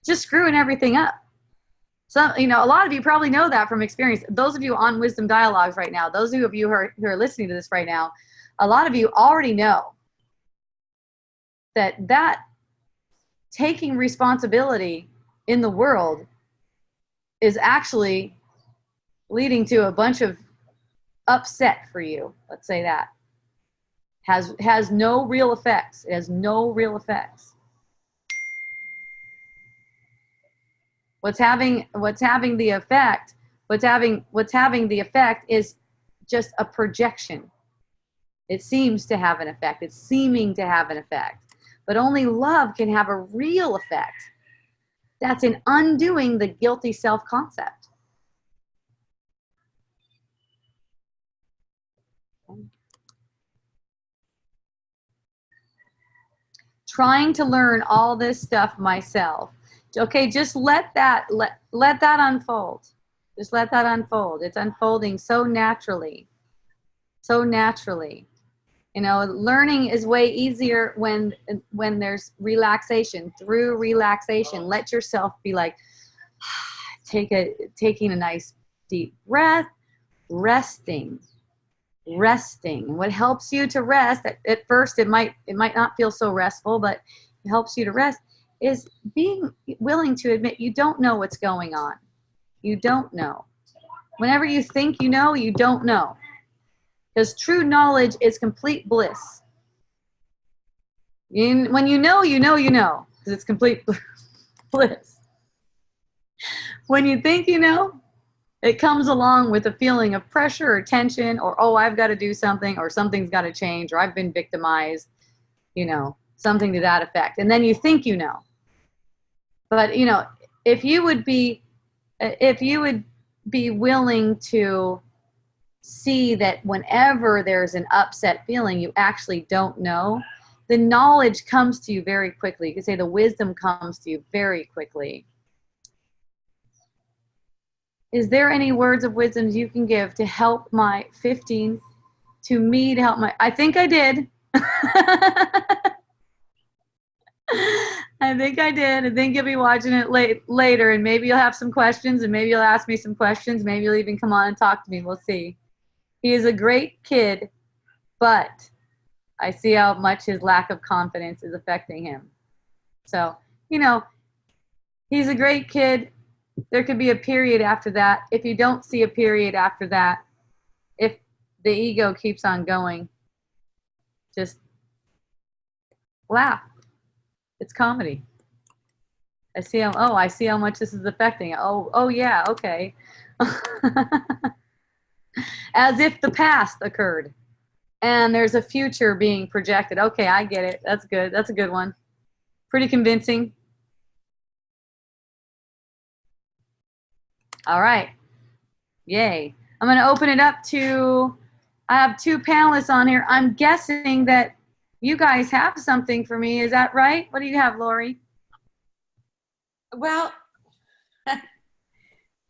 just screwing everything up. So, you know, a lot of you probably know that from experience. Those of you on Wisdom Dialogues right now, those of you who are listening to this right now, a lot of you already know that taking responsibility in the world is actually leading to a bunch of upset for you. Let's say that. Has no real effects. It has no real effects. What's having the effect is just a projection. It seems to have an effect. It's seeming to have an effect. But only love can have a real effect. That's in undoing the guilty self-concept. Trying to learn all this stuff myself. Okay, just let that unfold. Just let that unfold. It's unfolding so naturally. So naturally. You know, learning is way easier when there's relaxation. Through relaxation, let yourself be like, taking a nice deep breath, resting. And what helps you to rest, at first it might not feel so restful, but it helps you to rest, is being willing to admit you don't know what's going on. You don't know. Whenever you think you know, you don't know. Because true knowledge is complete bliss. When you know, because it's complete bliss. When you think you know, it comes along with a feeling of pressure or tension, or, oh, I've got to do something, or something's got to change, or I've been victimized, you know, something to that effect. And then you think you know. But, you know, if you would be willing to see that whenever there's an upset feeling you actually don't know, the knowledge comes to you very quickly. You could say the wisdom comes to you very quickly. Is there any words of wisdom you can give to help my 15, to me to help my, I think I did. I think I did. I think you'll be watching it later, and maybe you'll have some questions, and maybe you'll ask me some questions. Maybe you'll even come on and talk to me. We'll see. He is a great kid, but I see how much his lack of confidence is affecting him. So, he's a great kid. There could be a period after that. If you don't see a period after that, if the ego keeps on going, just laugh. It's comedy. I see how much this is affecting. Oh yeah, okay. As if the past occurred and there's a future being projected. Okay, I get it. That's good. That's a good one. Pretty convincing. All right. Yay. I'm going to open it up to, I have two panelists on here. I'm guessing that you guys have something for me. Is that right? What do you have, Lori? Well,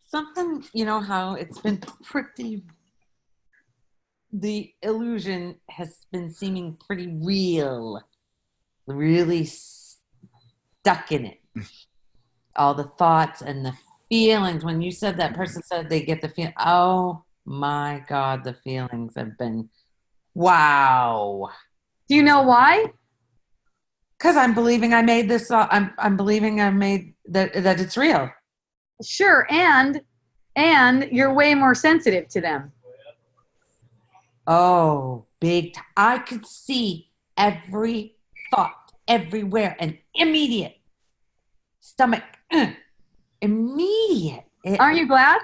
something, how it's been pretty, the illusion has been seeming pretty real, really stuck in it. All the thoughts and the feelings. When you said that person said they get the feeling, oh my God, the feelings have been, wow. Do you know why? Because I'm believing I made this. I'm believing I made that it's real. Sure, and you're way more sensitive to them. Oh, big! I could see every thought everywhere, and immediate stomach, immediate. Aren't you glad?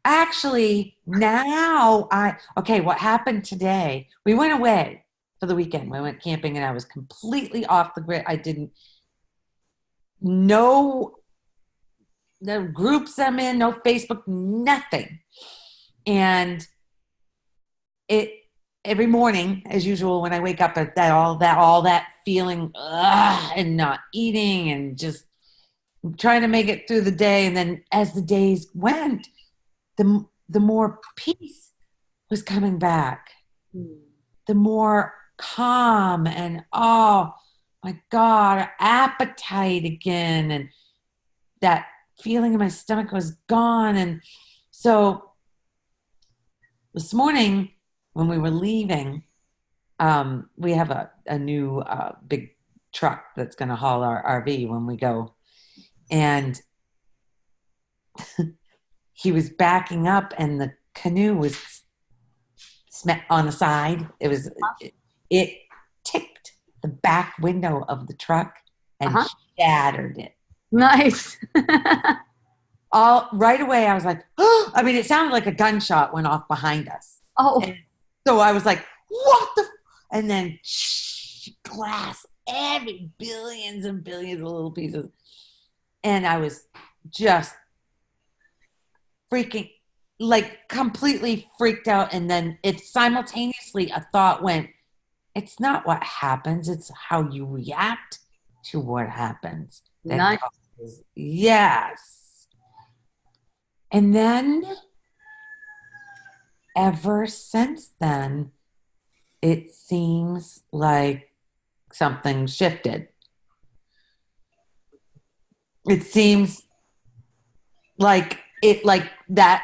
Actually, now okay. What happened today? We went away for the weekend. We went camping, and I was completely off the grid. I didn't know the groups I'm in, no Facebook, nothing. And every morning, as usual, when I wake up, all that feeling, and not eating, and just trying to make it through the day. And then as the days went, the more peace was coming back, the more calm, and oh my God, appetite again, and that feeling in my stomach was gone. And so this morning when we were leaving, we have a new big truck that's going to haul our RV when we go, and he was backing up, and the canoe was on the side. It ticked the back window of the truck and shattered it. Nice. All right away, I was like, oh, I mean, it sounded like a gunshot went off behind us. Oh. And so I was like, what the? And then glass, every billions and billions of little pieces. And I was just freaking, like, completely freaked out. And then it simultaneously, a thought went, it's not what happens, it's how you react to what happens. Nice. Yes. And then ever since then, it seems like something shifted. It seems like that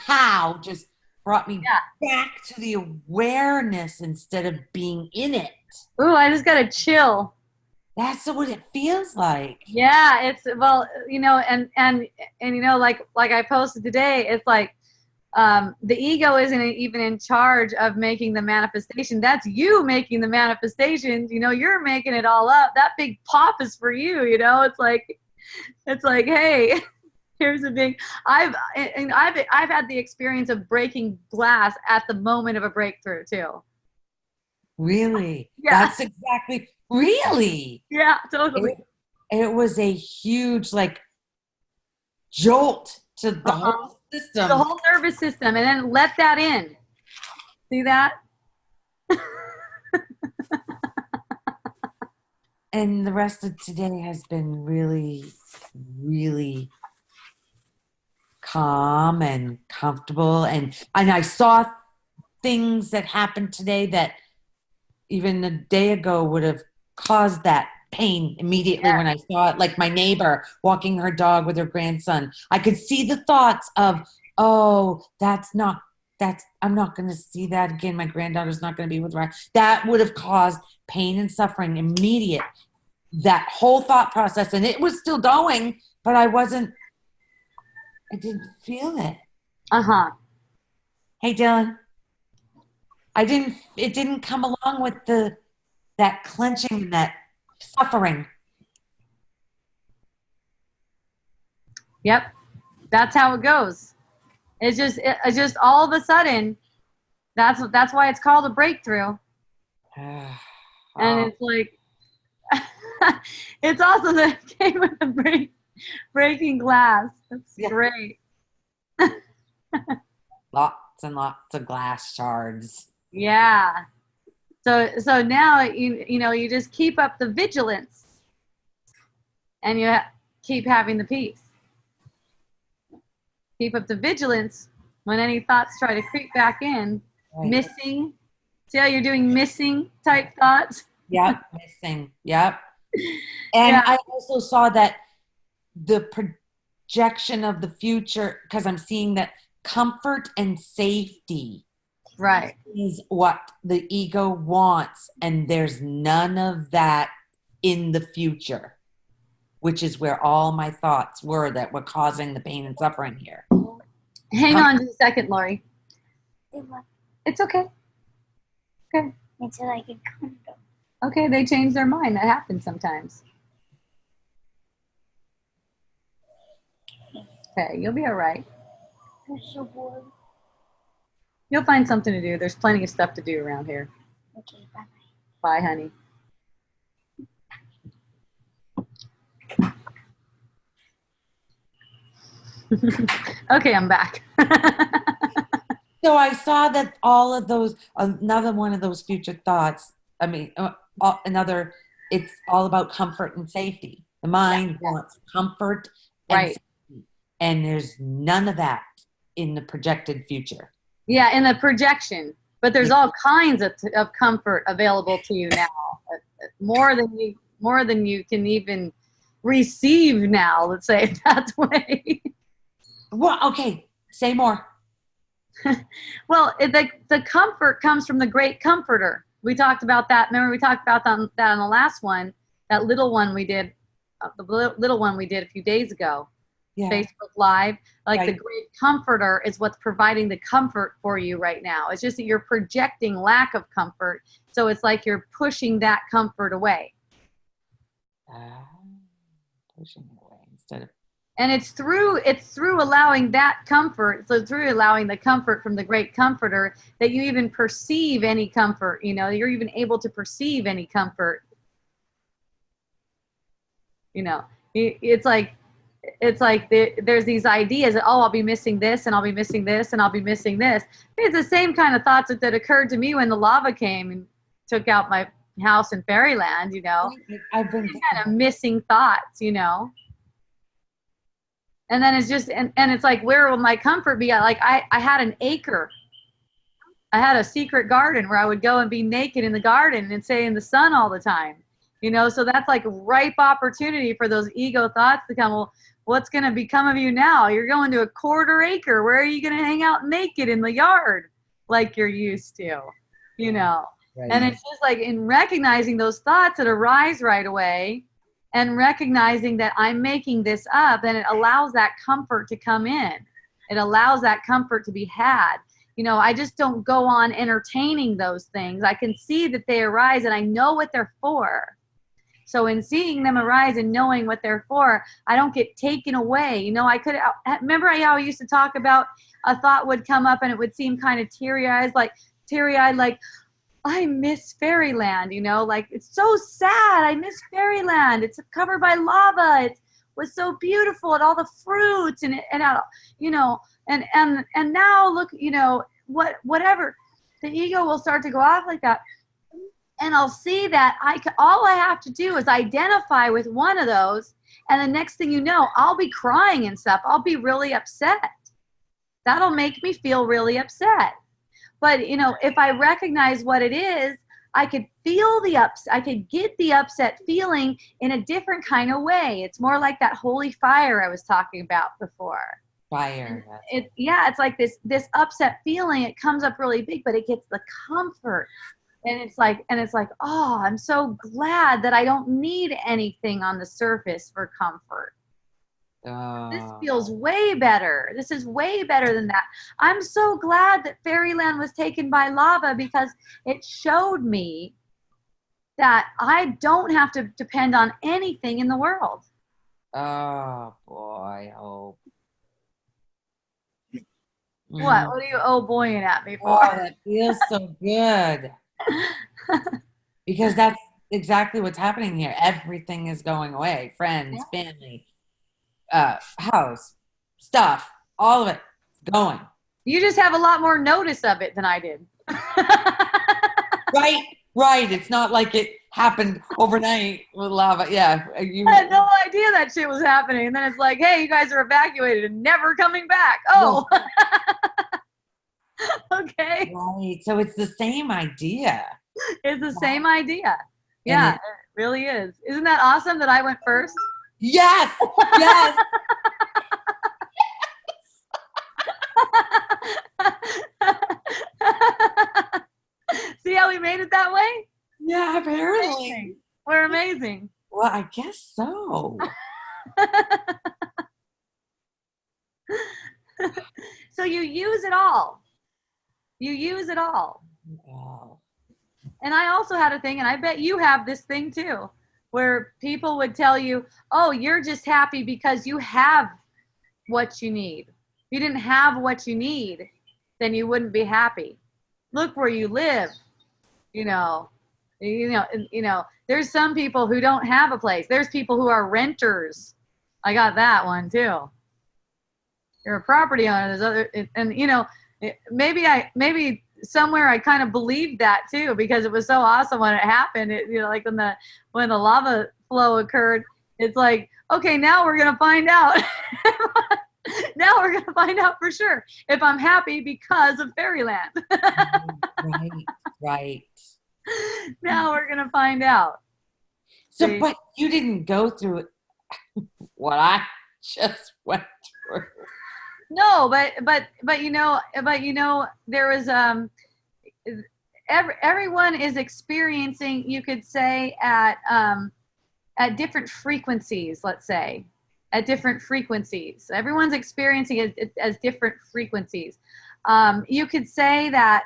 pow just brought me back to the awareness instead of being in it. Ooh, I just got a chill. That's what it feels like. Yeah, it's, well, and like I posted today, it's like the ego isn't even in charge of making the manifestation. That's you making the manifestation. You're making it all up. That big pop is for you. It's like, hey, here's a big. I've had the experience of breaking glass at the moment of a breakthrough too. Really? Yeah. That's exactly. Really? Yeah, totally. It was a huge, like, jolt to the whole system. The whole nervous system, and then let that in. See that? And the rest of today has been really, really calm and comfortable. And I saw things that happened today that even a day ago would have caused that pain immediately when I saw it, like my neighbor walking her dog with her grandson. I could see the thoughts of, oh, that's not I'm not going to see that again. My granddaughter's not going to be with her. That would have caused pain and suffering immediate. That whole thought process, and it was still going, but I didn't feel it. Uh-huh. Hey, Dylan, it didn't come along with that clenching and that suffering. Yep. That's how it goes. It's just all of a sudden, that's why it's called a breakthrough. And it's like, it's awesome that it came with the breaking glass. That's great. Lots and lots of glass shards. Yeah. So now you just keep up the vigilance, and you keep having the peace. Keep up the vigilance when any thoughts try to creep back in. Right. Missing. See how you're doing missing type thoughts? Yep, missing. Yep. And I also saw that the projection of the future, because I'm seeing that comfort and safety is what the ego wants. And there's none of that in the future, which is where all my thoughts were that were causing the pain and suffering here. Hang on just a second, Lori. It's okay. Okay. Until I get comfortable. Okay, they change their mind. That happens sometimes. Okay, you'll be all right. I'm so bored. You'll find something to do. There's plenty of stuff to do around here. Okay, bye. Bye, honey. Okay, I'm back. So I saw that all of those, another one of those future thoughts, it's all about comfort and safety. The mind wants comfort and safety, and there's none of that in the projected future. Yeah, in the projection, but there's all kinds of comfort available to you now, more than you can even receive now. Let's say it that way. Well, okay, say more. Well, the comfort comes from the great comforter. We talked about that. Remember, we talked about that on the last one, that little one we did, a few days ago. Yeah. Facebook Live. The great comforter is what's providing the comfort for you right now. It's just that you're projecting lack of comfort. So it's like you're pushing that comfort away. Pushing it away instead of. And it's through allowing that comfort, so through allowing the comfort from the great comforter, that you even perceive any comfort, you're even able to perceive any comfort. It's like there's these ideas that, I'll be missing this, and I'll be missing this, and I'll be missing this. It's the same kind of thoughts that occurred to me when the lava came and took out my house in Fairyland, I've been kind of missing thoughts, And then it's just, and it's like, where will my comfort be? I had an acre. I had a secret garden where I would go and be naked in the garden and stay in the sun all the time. So that's like ripe opportunity for those ego thoughts to come. Well, what's going to become of you now? You're going to a quarter acre. Where are you going to hang out naked in the yard like you're used to? Right. And it's just like in recognizing those thoughts that arise right away, and recognizing that I'm making this up, and it allows that comfort to come in. It allows that comfort to be had. I just don't go on entertaining those things. I can see that they arise, and I know what they're for. So in seeing them arise and knowing what they're for, I don't get taken away. I could remember how I used to talk about a thought would come up and it would seem kind of teary-eyed, like I miss Fairyland, it's so sad. I miss Fairyland. It's covered by lava. It was so beautiful, and all the fruits and now look, whatever. The ego will start to go off like that. And I'll see that all I have to do is identify with one of those, and the next thing you know, I'll be crying and stuff. I'll be really upset. That'll make me feel really upset. But, if I recognize what it is, I could feel I could get the upset feeling in a different kind of way. It's more like that holy fire I was talking about before. Fire. It's like this upset feeling. It comes up really big, but it gets the comfort. And it's like, oh, I'm so glad that I don't need anything on the surface for comfort. This feels way better. This is way better than that. I'm so glad that Fairyland was taken by lava because it showed me that I don't have to depend on anything in the world. Oh boy, oh. What? What are you oh boying at me for? Oh, that feels so good. Because that's exactly what's happening here. Everything is going away. Friends, family, house, stuff, all of it is going. You just have a lot more notice of it than I did. Right. It's not like it happened overnight with lava. Yeah. I had no idea that shit was happening. And then it's like, hey, you guys are evacuated and never coming back. Oh. Okay. Right. So it's the same idea. It's the same idea. Yeah, it really is. Isn't that awesome that I went first? Yes. See how we made it that way? Yeah, apparently. Amazing. We're amazing. Well, I guess so. So you use it all. You use it all. Wow. And I also had a thing, and I bet you have this thing too, where people would tell you, oh, you're just happy because you have what you need. If you didn't have what you need, then you wouldn't be happy. Look where you live. You know, there's some people who don't have a place. There's people who are renters. I got that one too. You're a property owner. There's other, and maybe somewhere I kind of believed that too, because it was so awesome when it happened. Like when the lava flow occurred, it's like, okay, now we're gonna find out. Now we're gonna find out for sure if I'm happy because of Fairyland. Right. Now we're gonna find out. So, See? but you didn't go through what I just went through. No, but there was everyone is experiencing, you could say, at different frequencies. Let's say at different frequencies. Everyone's experiencing it as different frequencies. You could say that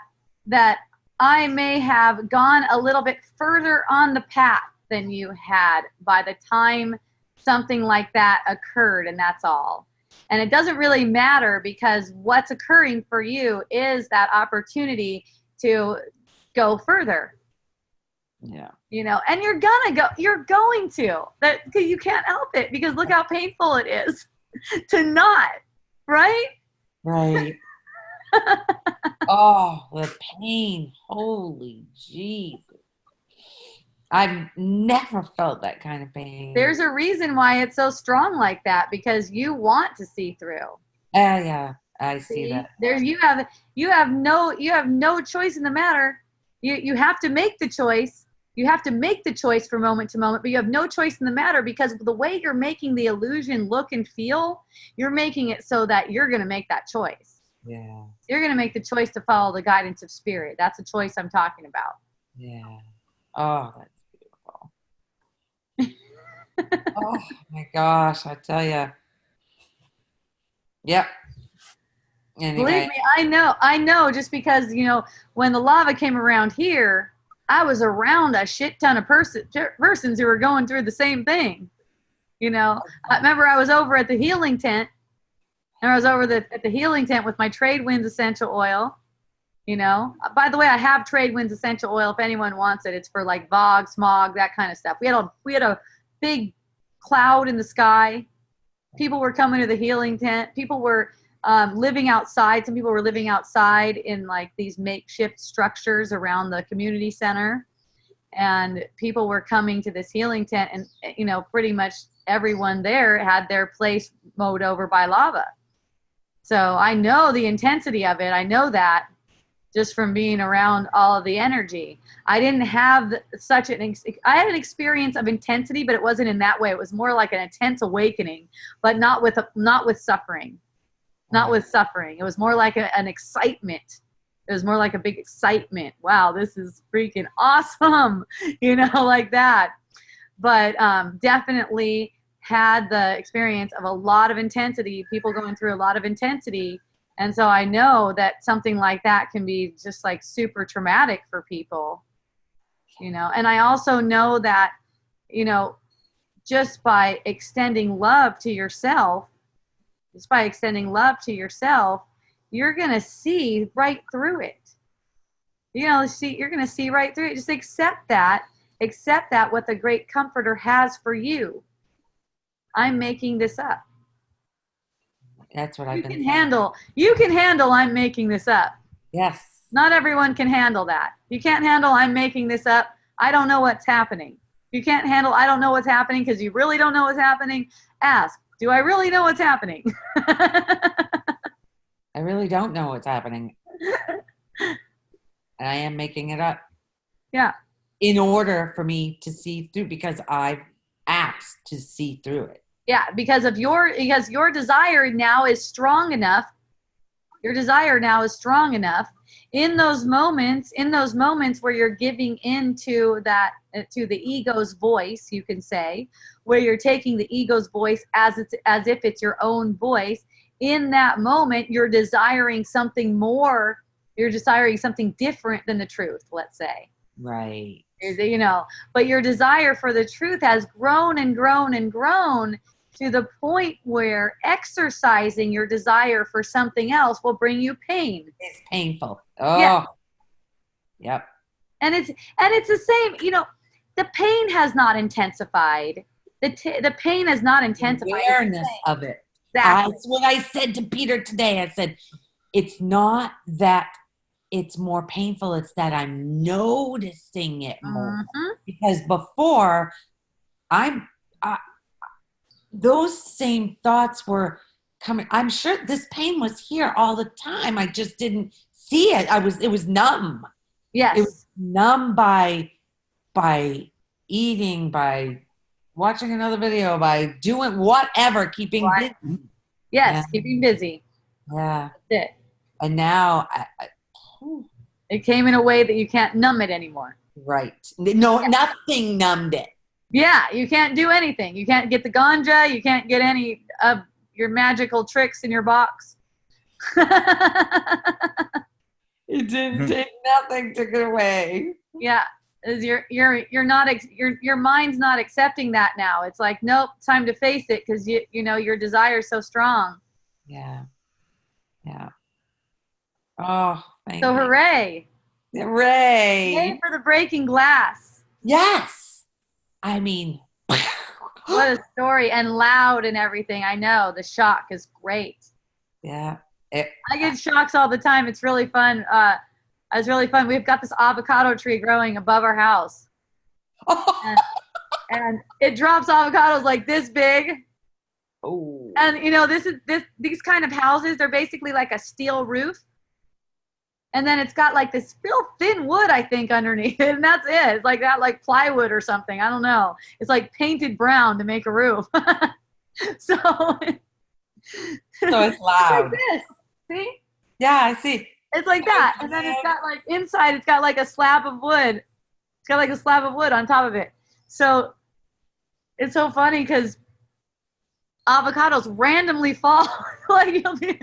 I may have gone a little bit further on the path than you had by the time something like that occurred, and that's all. And it doesn't really matter, because what's occurring for you is that opportunity to go further. Yeah. And you're going to. Because you can't help it, because look how painful it is to not, right? Right. Oh, the pain. Holy Jesus. I've never felt that kind of pain. There's a reason why it's so strong like that, because you want to see through. Yeah, I see that. You have no choice in the matter. You have to make the choice. You have to make the choice from moment to moment, but you have no choice in the matter, because the way you're making the illusion look and feel, you're making it so that you're going to make that choice. Yeah. You're going to make the choice to follow the guidance of spirit. That's a choice I'm talking about. Yeah. Oh, that's oh my gosh, I tell you. Yep. Anyway. Believe me, I know, just because, when the lava came around here, I was around a shit ton of persons who were going through the same thing. I remember I was over at the healing tent, and I was over at the healing tent with my Trade Winds essential oil. By the way, I have Trade Winds essential oil if anyone wants it. It's for like fog, smog, that kind of stuff. We had a big cloud in the sky. People were coming to the healing tent. People were living outside. Some people were living outside in like these makeshift structures around the community center. And people were coming to this healing tent, and pretty much everyone there had their place mowed over by lava. So I know the intensity of it. I know that just from being around all of the energy. I didn't have I had an experience of intensity, but it wasn't in that way. It was more like an intense awakening, but not with suffering. not with suffering. It was more like an excitement. It was more like a big excitement. Wow, this is freaking awesome, like that. But definitely had the experience of a lot of intensity, people going through a lot of intensity. And so I know that something like that can be just like super traumatic for people, and I also know that, just by extending love to yourself, you're going to see right through it. You're going to see right through it. Just accept that what the great comforter has for you. I'm making this up. That's what I've been saying. You can handle I'm making this up. Yes. Not everyone can handle that. You can't handle I'm making this up. I don't know what's happening. You can't handle I don't know what's happening because you really don't know what's happening. Ask, do I really know what's happening? I really don't know what's happening. And I am making it up. Yeah. In order for me to see through, because I've asked to see through it. Yeah, because your desire now is strong enough. Your desire now is strong enough in those moments where you're giving into that, to the ego's voice, you can say, where you're taking the ego's voice as if it's your own voice. In that moment, you're desiring something more. You're desiring something different than the truth, let's say. Right. But your desire for the truth has grown and grown and grown to the point where exercising your desire for something else will bring you pain. It's painful. Oh, yeah. Yep. And it's the same, the pain has not intensified. The pain has not intensified. The awareness of it. Exactly. That's what I said to Peter today. I said, it's not that it's more painful. It's that I'm noticing it more. Mm-hmm. Because before, those same thoughts were coming. I'm sure this pain was here all the time. I just didn't see it. It was numb. Yes. It was numb by eating, by watching another video, by doing whatever, keeping busy. Yes, keeping busy. Yeah. That's it. And now it came in a way that you can't numb it anymore. Right. No, nothing numbed it. Yeah, you can't do anything. You can't get the ganja. You can't get any of your magical tricks in your box. It didn't take nothing, took it away. Yeah, your mind's not accepting that now. It's like, nope, time to face it because your desire is so strong. Yeah. Yeah. Oh, thank you. So hooray! Hooray! Yay for the breaking glass. Yes. I mean, what a story, and loud and everything. I know the shock is great. Yeah. I get shocks all the time. It's really fun. It's really fun. We've got this avocado tree growing above our house. and it drops avocados like this big. Oh. And these kind of houses, they're basically like a steel roof. And then it's got like this real thin wood, I think, underneath it. And that's it. It's like that, like plywood or something. I don't know. It's like painted brown to make a roof. So it's loud. Like this. See? Yeah, I see. It's like that. And then it's got like inside, it's got like a slab of wood. It's got like a slab of wood on top of it. So it's so funny because avocados randomly fall. Like you'll be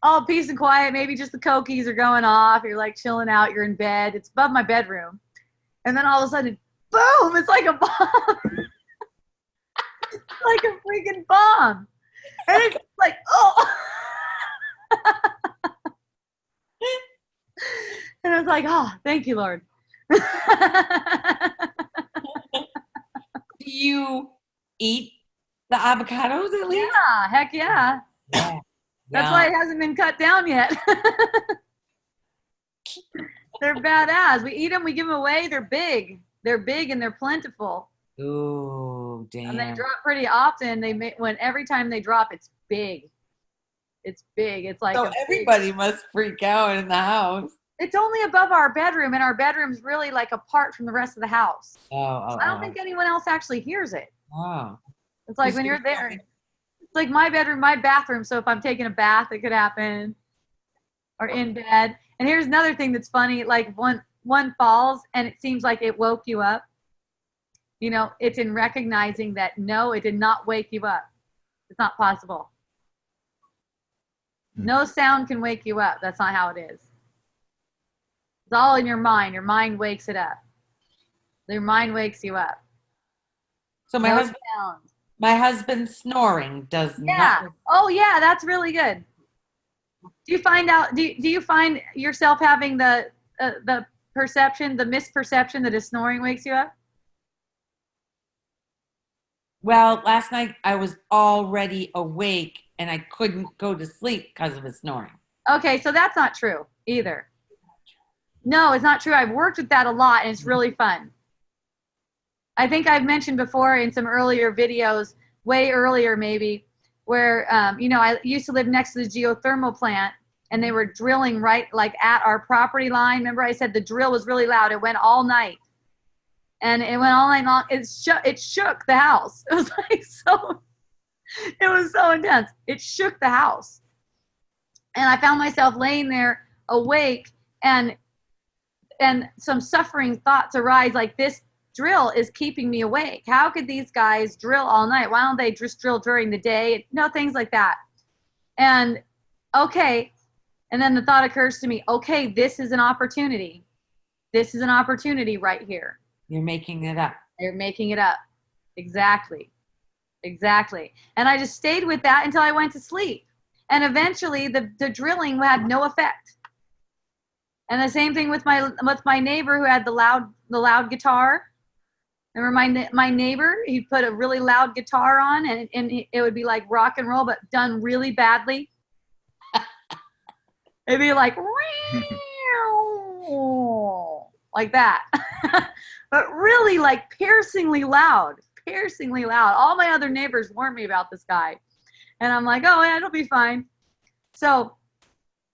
all peace and quiet. Maybe just the cokies are going off. You're like chilling out. You're in bed. It's above my bedroom. And then all of a sudden, boom, it's like a bomb. It's like a freaking bomb. And it's like, oh. And I was like, oh, thank you, Lord. Do you eat the avocados at least? Yeah, heck yeah. Yeah. That's why it hasn't been cut down yet. They're badass. We eat them, we give them away. They're big. They're big and they're plentiful. Ooh, damn. And they drop pretty often. Every time they drop, it's big. It's big. It's like so everybody must freak out in the house. It's only above our bedroom, and our bedroom's really like apart from the rest of the house. Oh. I don't think anyone else actually hears it. Oh. It's like when you're there. It's like my bedroom, my bathroom. So if I'm taking a bath, it could happen, or in bed. And here's another thing that's funny. Like one falls and it seems like it woke you up. You know, it's in recognizing that no, it did not wake you up. It's not possible. No sound can wake you up. That's not how it is. It's all in your mind. Your mind wakes it up. Your mind wakes you up. So No sound. my husband's snoring does Yeah. not. Oh, yeah. That's really good. Do you find out? Do you find yourself having the perception, the misperception that his snoring wakes you up? Well, last night I was already awake and I couldn't go to sleep because of his snoring. Okay, so that's not true either. No, it's not true. I've worked with that a lot, and it's really fun. I think I've mentioned before in some earlier videos, way earlier maybe, where, you know, I used to live next to the geothermal plant, and they were drilling right like at our property line. Remember I said the drill was really loud. It went all night. And it went all night long. It shook the house. It was like it was so intense. It shook the house. And I found myself laying there awake, and some suffering thoughts arise like, this drill is keeping me awake. How could these guys drill all night? Why don't they just drill during the day? No, things like that. And okay. And then the thought occurs to me, okay, this is an opportunity. This is an opportunity right here. You're making it up. You're making it up. Exactly. Exactly. And I just stayed with that until I went to sleep. And eventually the drilling had no effect. And the same thing with my neighbor who had the loud guitar. Remember my neighbor, he'd put a really loud guitar on, and it would be like rock and roll, but done really badly. It'd be like like that. But really like piercingly loud. All my other neighbors warned me about this guy. And I'm like, oh yeah, it'll be fine. So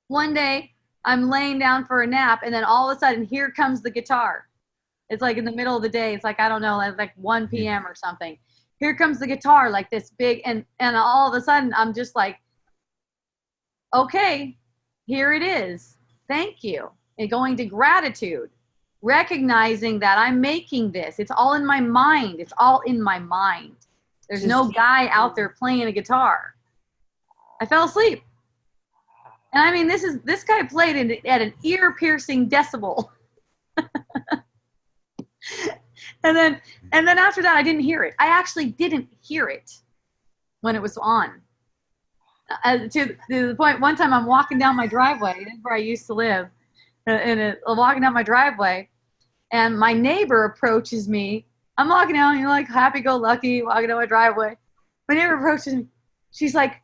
one day I'm laying down for a nap, and then all of a sudden here comes the guitar. It's like in the middle of the day. It's like, I don't know, like 1 p.m. or something. Here comes the guitar, like this big, and all of a sudden I'm just like, okay, here it is. Thank you. And going to gratitude, recognizing that I'm making this. It's all in my mind. It's all in my mind. There's no guy out there playing a guitar. I fell asleep. And I mean, this guy played at an ear-piercing decibel. And then after that, I didn't hear it. I actually didn't hear it when it was on. To the point, one time I'm walking down my driveway, where I used to live, walking down my driveway, and my neighbor approaches me. I'm walking down, like happy-go-lucky, walking down my driveway. My neighbor approaches me. She's like,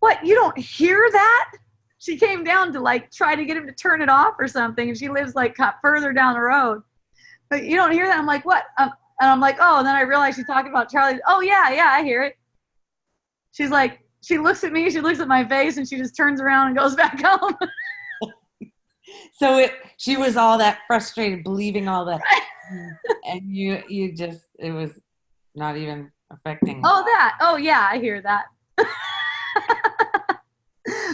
what, you don't hear that? She came down to like try to get him to turn it off or something, and she lives like further down the road. But you don't hear that? I'm like, what? And I'm like, oh, and then I realized she's talking about Charlie. Oh, yeah, I hear it. She's like, she looks at me, she looks at my face, and she just turns around and goes back home. So she was all that frustrated, believing all that. And you just, it was not even affecting. Oh, yeah, I hear that.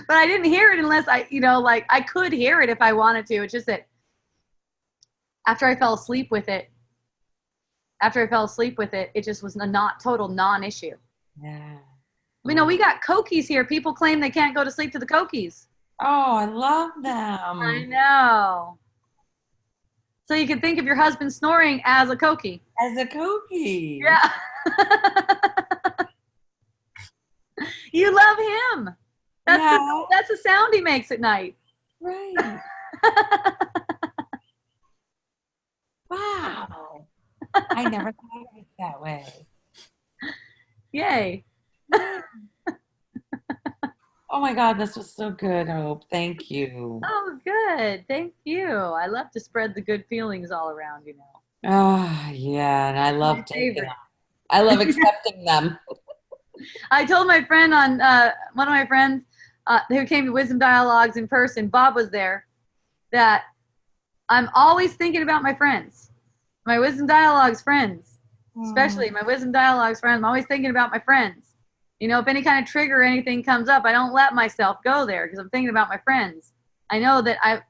But I didn't hear it unless like I could hear it if I wanted to. It's just that after I fell asleep with it, it just was a total non-issue. Yeah. We got Cokies here. People claim they can't go to sleep to the Cokies. Oh, I love them. I know. So you can think of your husband snoring as a Cokie. As a Cokie. Yeah. You love him. That's the sound he makes at night. Right. Wow. I never thought of it that way. Yay. Oh my God, this was so good, Hope. Thank you. Oh, good. Thank you. I love to spread the good feelings all around, Oh, yeah, and I love My taking favorite. them. I love accepting them. I told my friend one of my friends who came to Wisdom Dialogues in person, Bob was there, that I'm always thinking about my friends, my Wisdom Dialogues friends, especially my Wisdom Dialogues friends. I'm always thinking about my friends, You know, if any kind of trigger or anything comes up, I don't let myself go there because I'm thinking about my friends. I know that I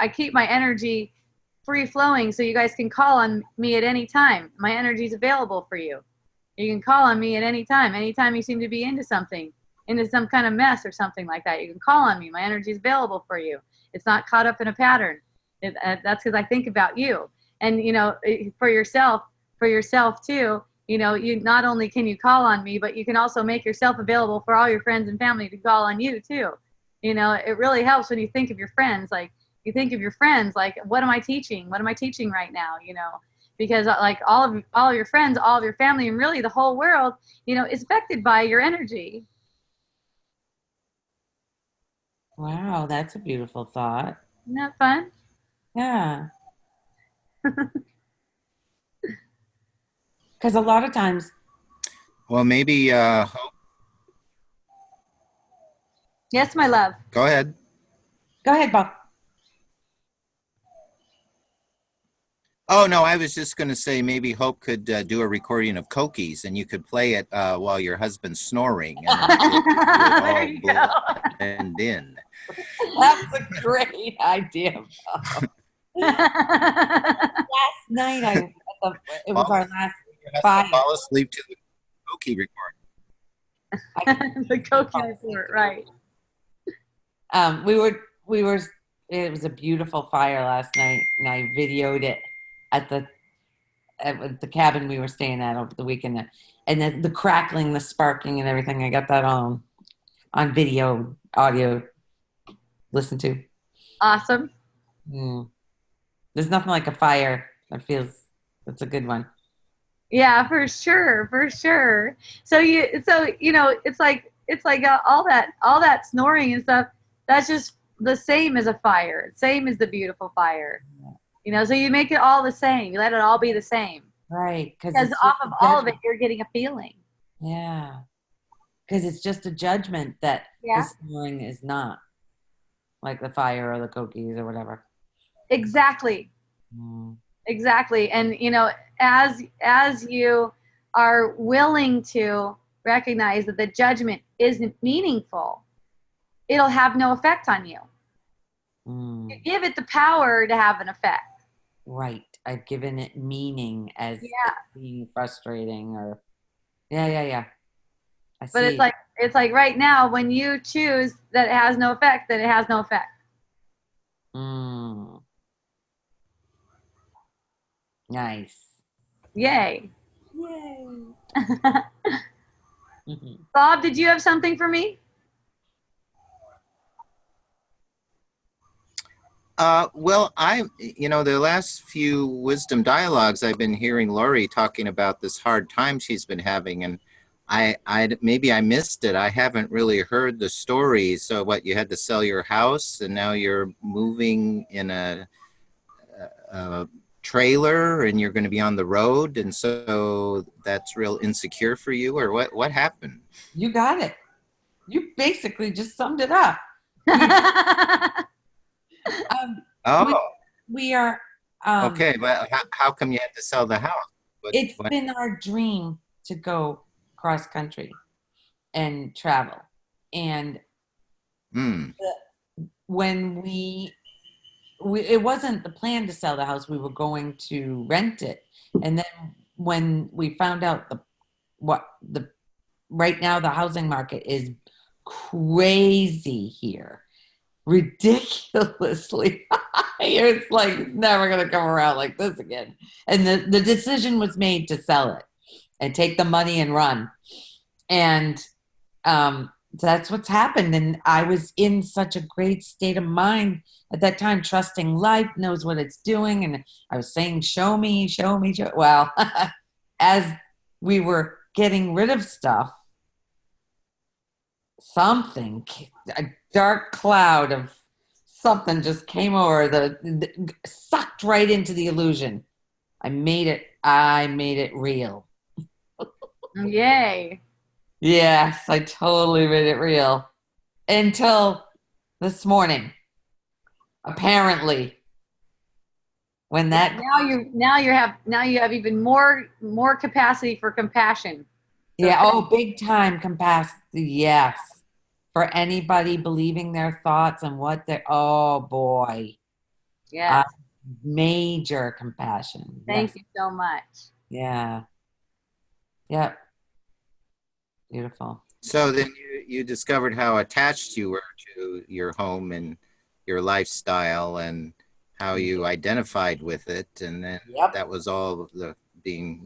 keep my energy free flowing so you guys can call on me at any time. My energy is available for you. You can call on me at any time. Anytime you seem to be into something, into some kind of mess or something like that, you can call on me. My energy is available for you. It's not caught up in a pattern. That's because I think about you. And, you know, for yourself too, you know, you not only can you call on me, but you can also make yourself available for all your friends and family to call on you too. You know, it really helps when you think of your friends. Like, you think of your friends, like, what am I teaching? What am I teaching right now? You know, because like all of your friends, all of your family, and really the whole world, you know, is affected by your energy. Wow, that's a beautiful thought. Isn't that fun? Yeah. Because a lot of times, Well, maybe, Yes, my love. go ahead. go ahead, Bob. Oh, no, I was just going to say maybe Hope could do a recording of Cokies and you could play it while your husband's snoring and it There all you go. blend in. That's a great idea, Bob. Last night, it was our last fire. Fall asleep to the Cokie recording. The Cokie report, right. We were, it was a beautiful fire last night, and I videoed it at the cabin we were staying at over the weekend. And the crackling, the sparking, and everything. I got that on video, audio, listen to. Awesome. There's nothing like a fire. That's a good one. Yeah, for sure, for sure. So you know, it's like all that snoring and stuff. That's just the same as a fire, same as the beautiful fire. You know, so you make it all the same. You let it all be the same. Right, because off of all of it, you're getting a feeling. Yeah, because it's just a judgment that the snoring is not like the fire or the cookies or whatever. Exactly. Exactly. And you know, as you are willing to recognize that the judgment isn't meaningful, it'll have no effect on you. You give it the power to have an effect. Right. I've given it meaning as being frustrating or I see. But it's like right now when you choose that it has no effect, then it has no effect. Nice. Yay. Yay. Bob, did you have something for me? Well, the last few wisdom dialogues, I've been hearing Lori talking about this hard time she's been having, and maybe I missed it. I haven't really heard the story. So what, you had to sell your house and now you're moving in a trailer and you're going to be on the road. And so that's real insecure for you, or what happened? You got it. You basically just summed it up. We are. Okay, but how come you had to sell the house? It's been our dream to go cross country and travel. And when it wasn't the plan to sell the house, we were going to rent it. And then when we found out right now the housing market is crazy here, ridiculously high. It's like it's never going to come around like this again. And the decision was made to sell it and take the money and run. And that's what's happened. And I was in such a great state of mind at that time, trusting life knows what it's doing. And I was saying, show me. Well, as we were getting rid of stuff, a dark cloud of something just came over, sucked right into the illusion. I made it real. Yay. Yes, I totally made it real. Until this morning. Apparently. When that now you have even more capacity for compassion. So Yeah. Oh, big time capacity. Yes. For anybody believing their thoughts and what they're, oh boy. yes, Major compassion. thank Yes. you so much. Yeah. Yep. Beautiful. So then you discovered how attached you were to your home and your lifestyle and how you identified with it. And then Yep. that was all the being,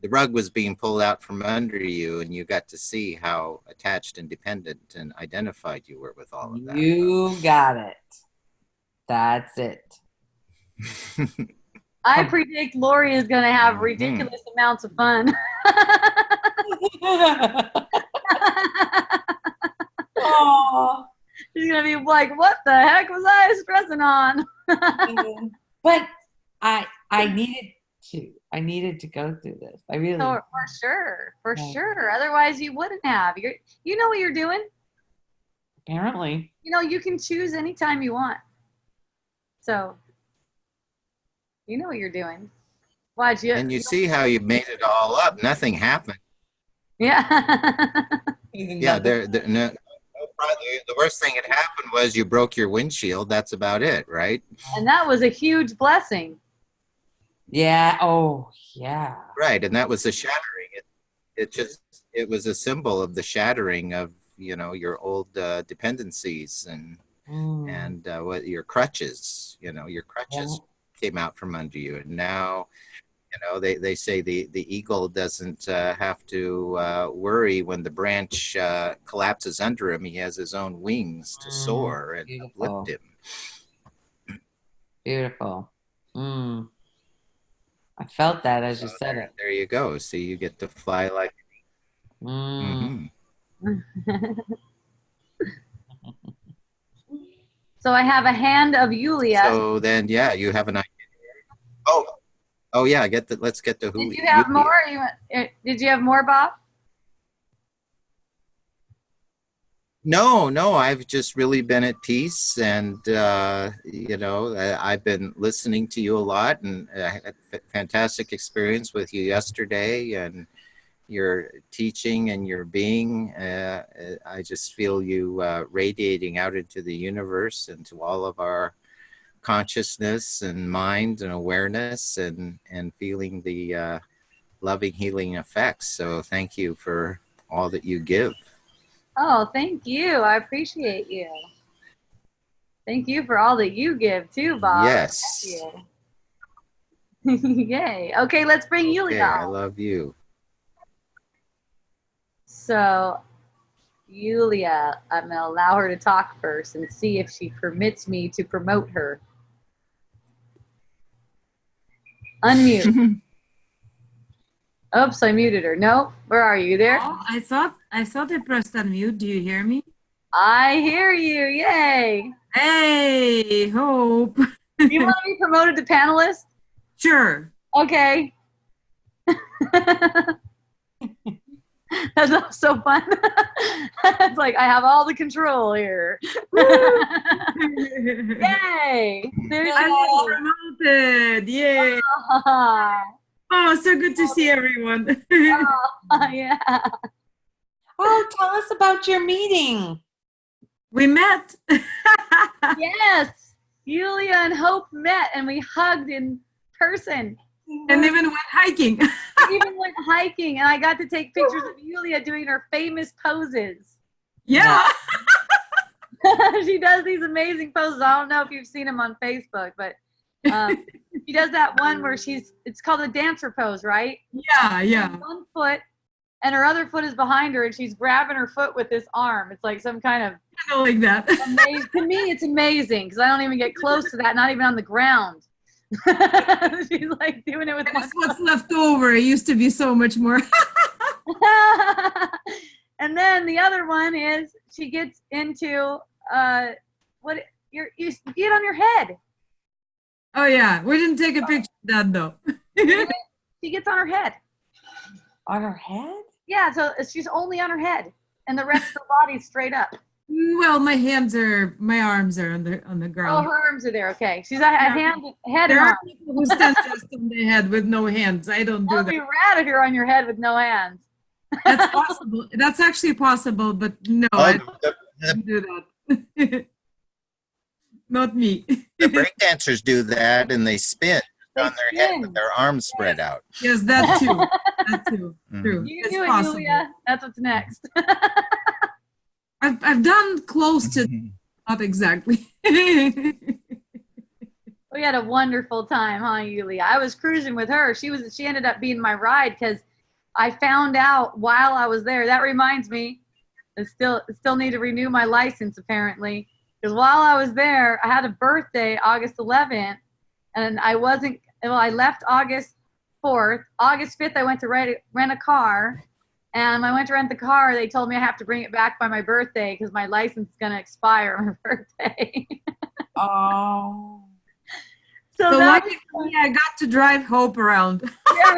the rug was being pulled out from under you and you got to see how attached and dependent and identified you were with all of that. You got it. That's it. I predict Lori is going to have ridiculous amounts of fun. Oh. She's going to be like, what the heck was I stressing on? But I needed to go through this. I really For Yeah. sure. Otherwise, you wouldn't have. You know what you're doing. apparently. You can choose anytime you want. So, you know what you're doing. Watch you. And you see how you made it all up. Nothing happened. Yeah. Yeah, the worst thing that happened was you broke your windshield. That's about it, right? And that was a huge blessing. Yeah. Oh, yeah. Right, and that was the shattering. It was a symbol of the shattering of your old dependencies and what your crutches. Your crutches came out from under you, and now they say the eagle doesn't have to worry when the branch collapses under him. He has his own wings to soar and uplift him. Beautiful. I felt that as you said it. There you go. See, you get to fly like. So I have a hand of Yulia. So then, yeah, you have an idea. Oh yeah. Let's get to Julia. Did you have more? Did you have more, Bob? No, I've just really been at peace, and I've been listening to you a lot, and I had a fantastic experience with you yesterday, and your teaching and your being. I just feel you radiating out into the universe and to all of our consciousness and mind and awareness, and feeling the loving healing effects. So thank you for all that you give. Oh, thank you. I appreciate you. Thank you for all that you give too, Bob. Yes. Thank you. Yay. Okay, let's bring Yulia. Okay, I love you. So, Yulia, I'm going to allow her to talk first and see if she permits me to promote her. Unmute. Oops, I muted her. No, where are you? There? Oh, I thought I pressed unmute. Do you hear me? I hear you. Yay. Hey, Hope. You want to be promoted to panelist? Sure. Okay. That's so fun. It's like I have all the control here. Yay! There's I was promoted. Yay. Oh, so good to see everyone. Yeah. Oh, tell us about your meeting. We met. Yes. Yulia and Hope met and we hugged in person. And even went hiking. We even went hiking and I got to take pictures of Yulia doing her famous poses. Yeah. She does these amazing poses. I don't know if you've seen them on Facebook, but she does that one where it's called a dancer pose, right? Yeah. One foot and her other foot is behind her and she's grabbing her foot with this arm. It's like some kind of I don't like that. amazing. To me, it's amazing because I don't even get close to that, not even on the ground. She's like doing it with That's what's left over. It used to be so much more. And then the other one is she gets into you get on your head. Oh yeah, we didn't take a picture of that though. She gets on her head. On her head? Yeah, so she's only on her head, and the rest of her body's straight up. Well, my arms are on the Oh, ground. her arms are there. Okay, she's a head There and are arm. people who stand just on their head with no hands. I don't do That'd that. be rad if you're on your head with no hands. That's possible. That's actually possible, but no, I don't do that. Not me. The breakdancers do that, and they spin They on their head with spin. their arms spread out. Yes, that too. That too. Mhm. True. You It's do it, possible. Julia. That's what's next. I've done close to, not exactly. We had a wonderful time, huh, Yulia? I was cruising with her. She ended up being my ride because I found out while I was there. That reminds me, I still need to renew my license apparently. Because while I was there, I had a birthday August 11th, and I left August 4th. August 5th, I went to rent a car. And when I went to rent the car, they told me I have to bring it back by my birthday because my license is going to expire on my birthday. Oh. So lucky for me, I got to drive Hope around. yeah,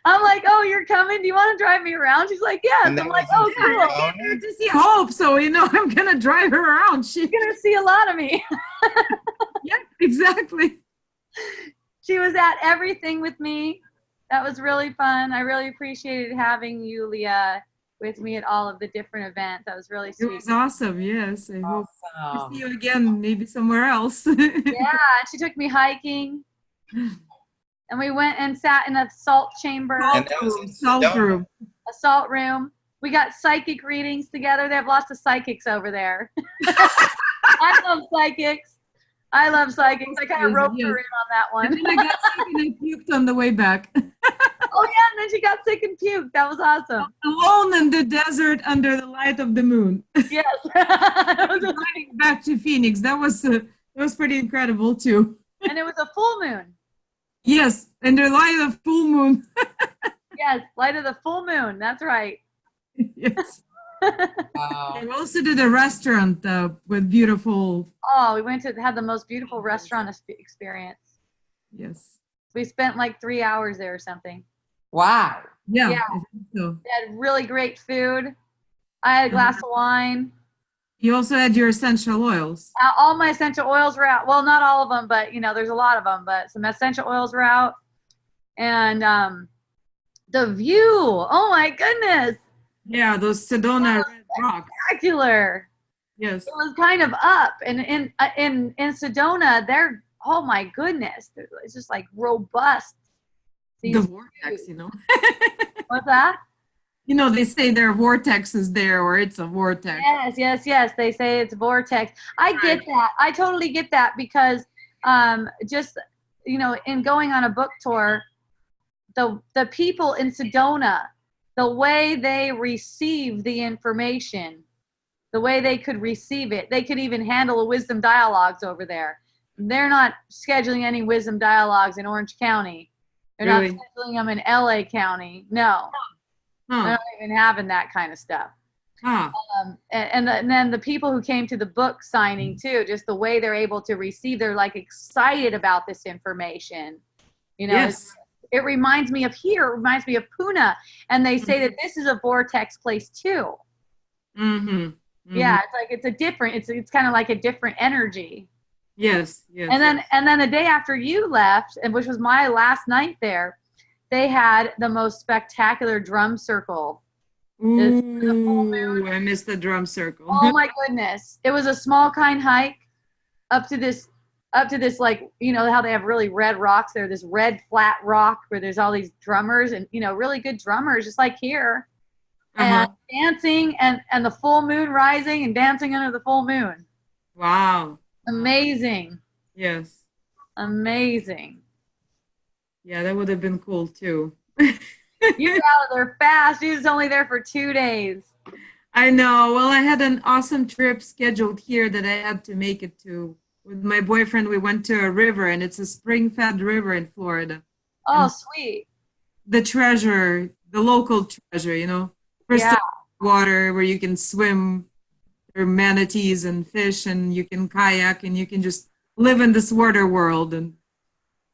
I'm like, oh, you're coming? Do you want to drive me around? She's like, yes. And I'm that like, was oh, in cool. Sedona? Here to see Hope, so I'm gonna drive her around. You're going to see a lot of me. Yeah, exactly. She was at everything with me. That was really fun. I really appreciated having Yulia with me at all of the different events. That was really It sweet. was awesome. Yes, I hope to Awesome. see you again, maybe somewhere else. Yeah, she took me hiking. And we went and sat in a salt chamber, And that was in Salt Sedona. room. a salt room. We got psychic readings together. They have lots of psychics over there. I love psychics. I love psychics. I kind of roped her in on that And one. then I got sick and I puked on the way back. Oh yeah, and then she got sick and puked. That was awesome. Alone in the desert under the light of the moon. Yes. That was Driving back to Phoenix. That was pretty incredible too. and it was a full moon. Yes, under the light of full moon. Yes, light of the full moon. That's right. Yes. Wow. We also did a restaurant with beautiful. Oh, we had the most beautiful restaurant experience. Yes. We spent like 3 hours there or something. Wow. Yeah. Yeah. I think so. We had really great food. I had a glass of wine. You also had your essential oils. All my essential oils were out. Well, not all of them, but there's a lot of them. But some essential oils were out, and the view. Oh my goodness, Yeah, those Sedona red rocks. spectacular! Yes. It was kind of up, and in Sedona, oh my goodness, it's just like robust. The These vortex, views. What's that? They say there are vortexes there, or it's a vortex. Yes. They say it's vortex. I get that. I totally get that because just in going on a book tour, the people in Sedona, the way they receive the information, the way they could receive it, they could even handle a wisdom dialogues over there. They're not scheduling any wisdom dialogues in Orange County. They're Really? not scheduling them in LA County. No. They're Huh. not even having that kind of stuff. Huh. And then the people who came to the book signing too, just the way they're able to receive, they're like excited about this information. Yes. It reminds me of here, it reminds me of Pune. And they say that this is a vortex place too. Mm-hmm. Yeah, it's kind of like a different energy. Yes. Yes. And then the day after you left, and which was my last night there, they had the most spectacular drum circle. Ooh, I missed the drum circle. Oh my goodness. It was a small kind hike up to this like, how they have really red rocks there, this red flat rock where there's all these drummers and, really good drummers, just like here. And dancing and the full moon rising and dancing under the full moon. Wow. Amazing. Yes. Amazing. Yeah, that would have been cool too. You got out of there fast. You was only there for 2 days. I know. Well, I had an awesome trip scheduled here that I had to make it to. With my boyfriend, we went to a river, and it's a spring-fed river in Florida. Oh, sweet. The local treasure, crystal water where you can swim. There are manatees and fish, and you can kayak, and you can just live in this water world and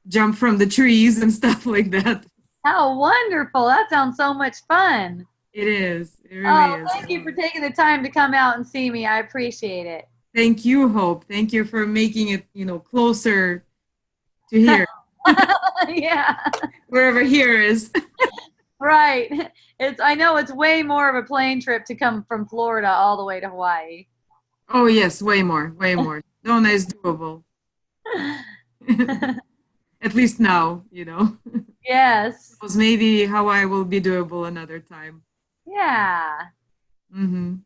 jump from the trees and stuff like that. How wonderful. That sounds so much fun. It is. It really is. Thank you for taking the time to come out and see me. I appreciate it. Thank you, Hope. Thank you for making it, closer to here. Yeah. Wherever here is. Right. I know it's way more of a plane trip to come from Florida all the way to Hawaii. Oh yes, way more, way more. Dona is doable. At least now, you know. Yes. Because maybe Hawaii will be doable another time. Yeah. Mm-hmm.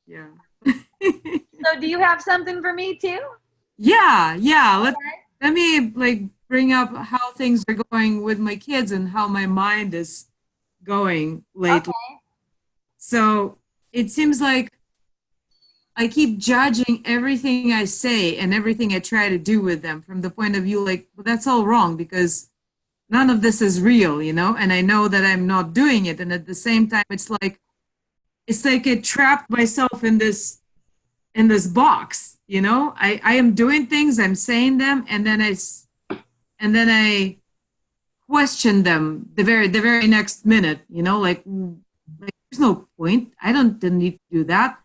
Yeah. So do you have something for me too? Yeah, yeah. Let me like bring up how things are going with my kids and how my mind is going lately. Okay. So it seems like I keep judging everything I say and everything I try to do with them from the point of view like, well, that's all wrong because none of this is real, you know, and I know that I'm not doing it. And at the same time, it's like I trapped myself in this box, you know. I am doing things, I'm saying them, and then I question them the very next minute, you know, like there's no point. I didn't need to do that.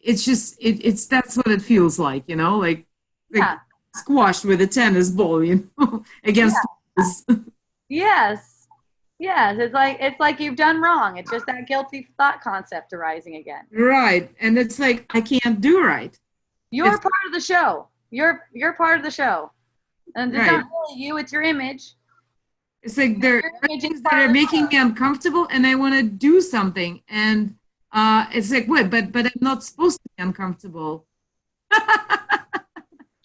It's just it's that's what it feels like, you know, like Yeah. squashed with a tennis ball, you know, against walls. Yes. Yes. It's like you've done wrong. It's just that guilty thought concept arising again. Right. And it's like I can't do right. You're It's- part of the show. You're part of the show. And it's Right. not really you, it's your image. It's like there Your are image things is that part are of the making show. me uncomfortable and I want to do something. And it's like, wait, but I'm not supposed to be uncomfortable.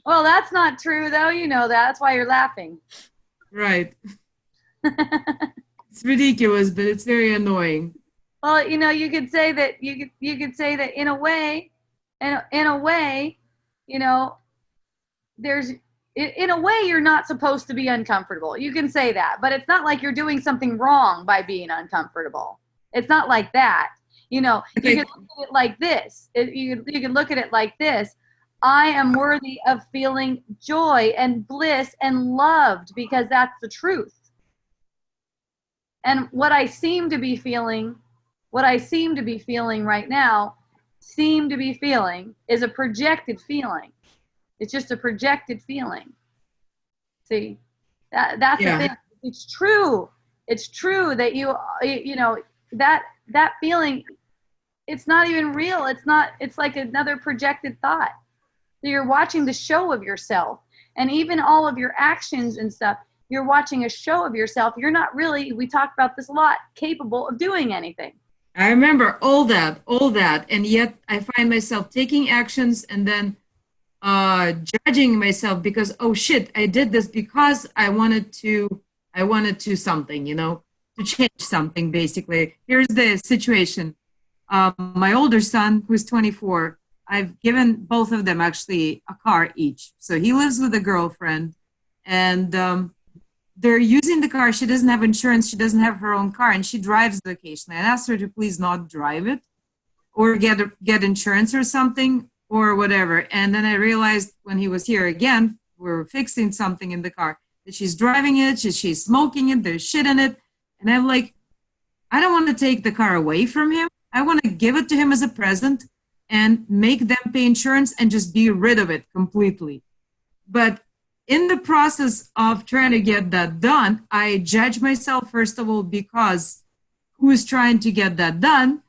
Well, that's not true though. You know that. That's why you're laughing. Right. It's ridiculous, but it's very annoying. Well, you know, you could say that you could say that in a way, in a way, you know, there's in a way you're not supposed to be uncomfortable. You can say that, but it's not like you're doing something wrong by being uncomfortable. It's not like that. You know, you Okay. can look at it like this. You can look at it like this. I am worthy of feeling joy and bliss and loved because that's the truth. And what I seem to be feeling right now, is a projected feeling. It's just a projected feeling. See, that's Yeah. the thing. It's true. It's true that you know that feeling. It's not even real. It's not. It's like another projected thought. So you're watching the show of yourself, and even all of your actions and stuff. You're watching a show of yourself. You're not really. We talked about this a lot. Capable of doing anything. I remember all that. And yet I find myself taking actions and then judging myself because, oh shit, I did this because I wanted to something, you know, to change something basically. Here's the situation. My older son, who's 24, I've given both of them actually a car each. So he lives with a girlfriend and they're using the car. She doesn't have insurance. She doesn't have her own car and she drives it occasionally. I asked her to please not drive it or get insurance or something or whatever. And then I realized when he was here again, we were fixing something in the car, that she's driving it, she's smoking it, there's shit in it. And I'm like, I don't want to take the car away from him. I want to give it to him as a present and make them pay insurance and just be rid of it completely. But in the process of trying to get that done, I judge myself, first of all, because who is trying to get that done?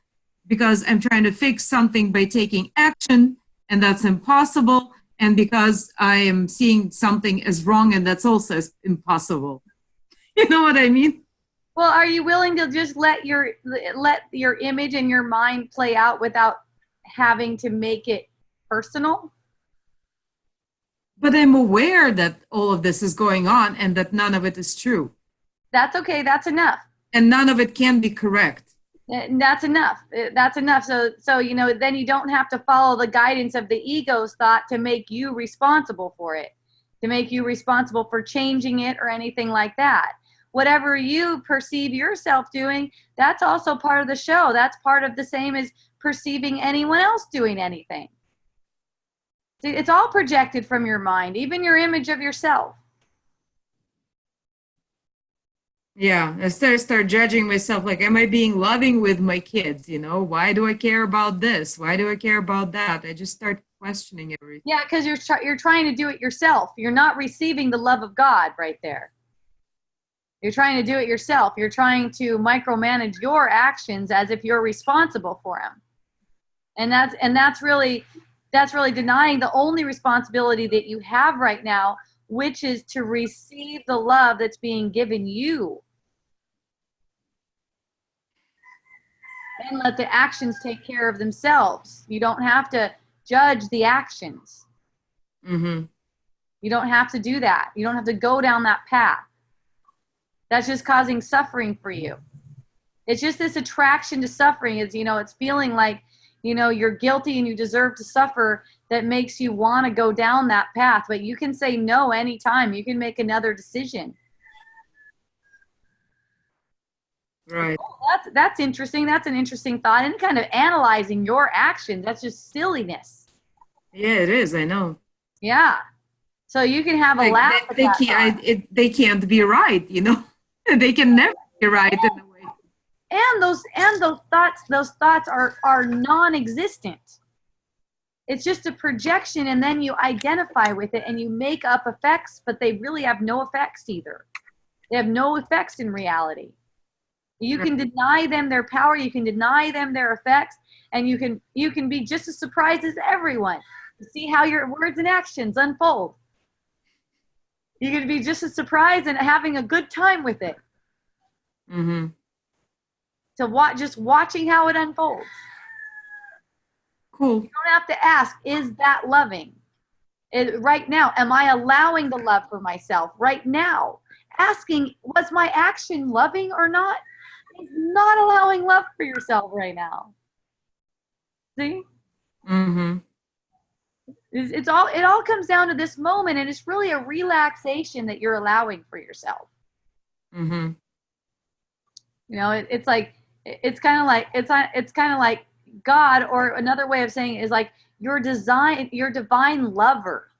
Because I'm trying to fix something by taking action, and that's impossible. And because I am seeing something as wrong, and that's also impossible. You know what I mean? Well, are you willing to just let your image and your mind play out without having to make it personal? But I'm aware that all of this is going on and that none of it is true. That's okay. That's enough. And none of it can be correct. That's enough. That's enough. So you know, then you don't have to follow the guidance of the ego's thought to make you responsible for it, to make you responsible for changing it or anything like that. Whatever you perceive yourself doing, that's also part of the show. That's part of the same as perceiving anyone else doing anything. See, it's all projected from your mind, even your image of yourself. Yeah, I start judging myself like, am I being loving with my kids? You know, why do I care about this? Why do I care about that? I just start questioning everything. Yeah, because you're trying to do it yourself. You're not receiving the love of God right there. You're trying to do it yourself. You're trying to micromanage your actions as if you're responsible for them. And that's really denying the only responsibility that you have right now, which is to receive the love that's being given you. And let the actions take care of themselves. You don't have to judge the actions. Mm-hmm. You don't have to do that. You don't have to go down that path. That's just causing suffering for you. It's just this attraction to suffering. Is, it's feeling like, you're guilty and you deserve to suffer, that makes you want to go down that path. But you can say no anytime. You can make another decision. Right. Oh, that's interesting. That's an interesting thought. And kind of analyzing your actions. That's just silliness. Yeah, it is. I know. Yeah. So you can have a laugh at that thought. They can't be right, They can never be right in a way. And those thoughts are non-existent. It's just a projection, and then you identify with it and you make up effects, but they really have no effects either. They have no effects in reality. You can deny them their power, you can deny them their effects, and you can be just as surprised as everyone to see how your words and actions unfold. You can be just as surprised and having a good time with it. Mm-hmm. Just watching how it unfolds. Cool. You don't have to ask, is that loving? Right now, am I allowing the love for myself? Right now, asking, was my action loving or not? Is not allowing love for yourself right now. See? Mm-hmm. It all comes down to this moment, and it's really a relaxation that you're allowing for yourself. Mm-hmm. It's kind of like God, or another way of saying it is like your divine lover.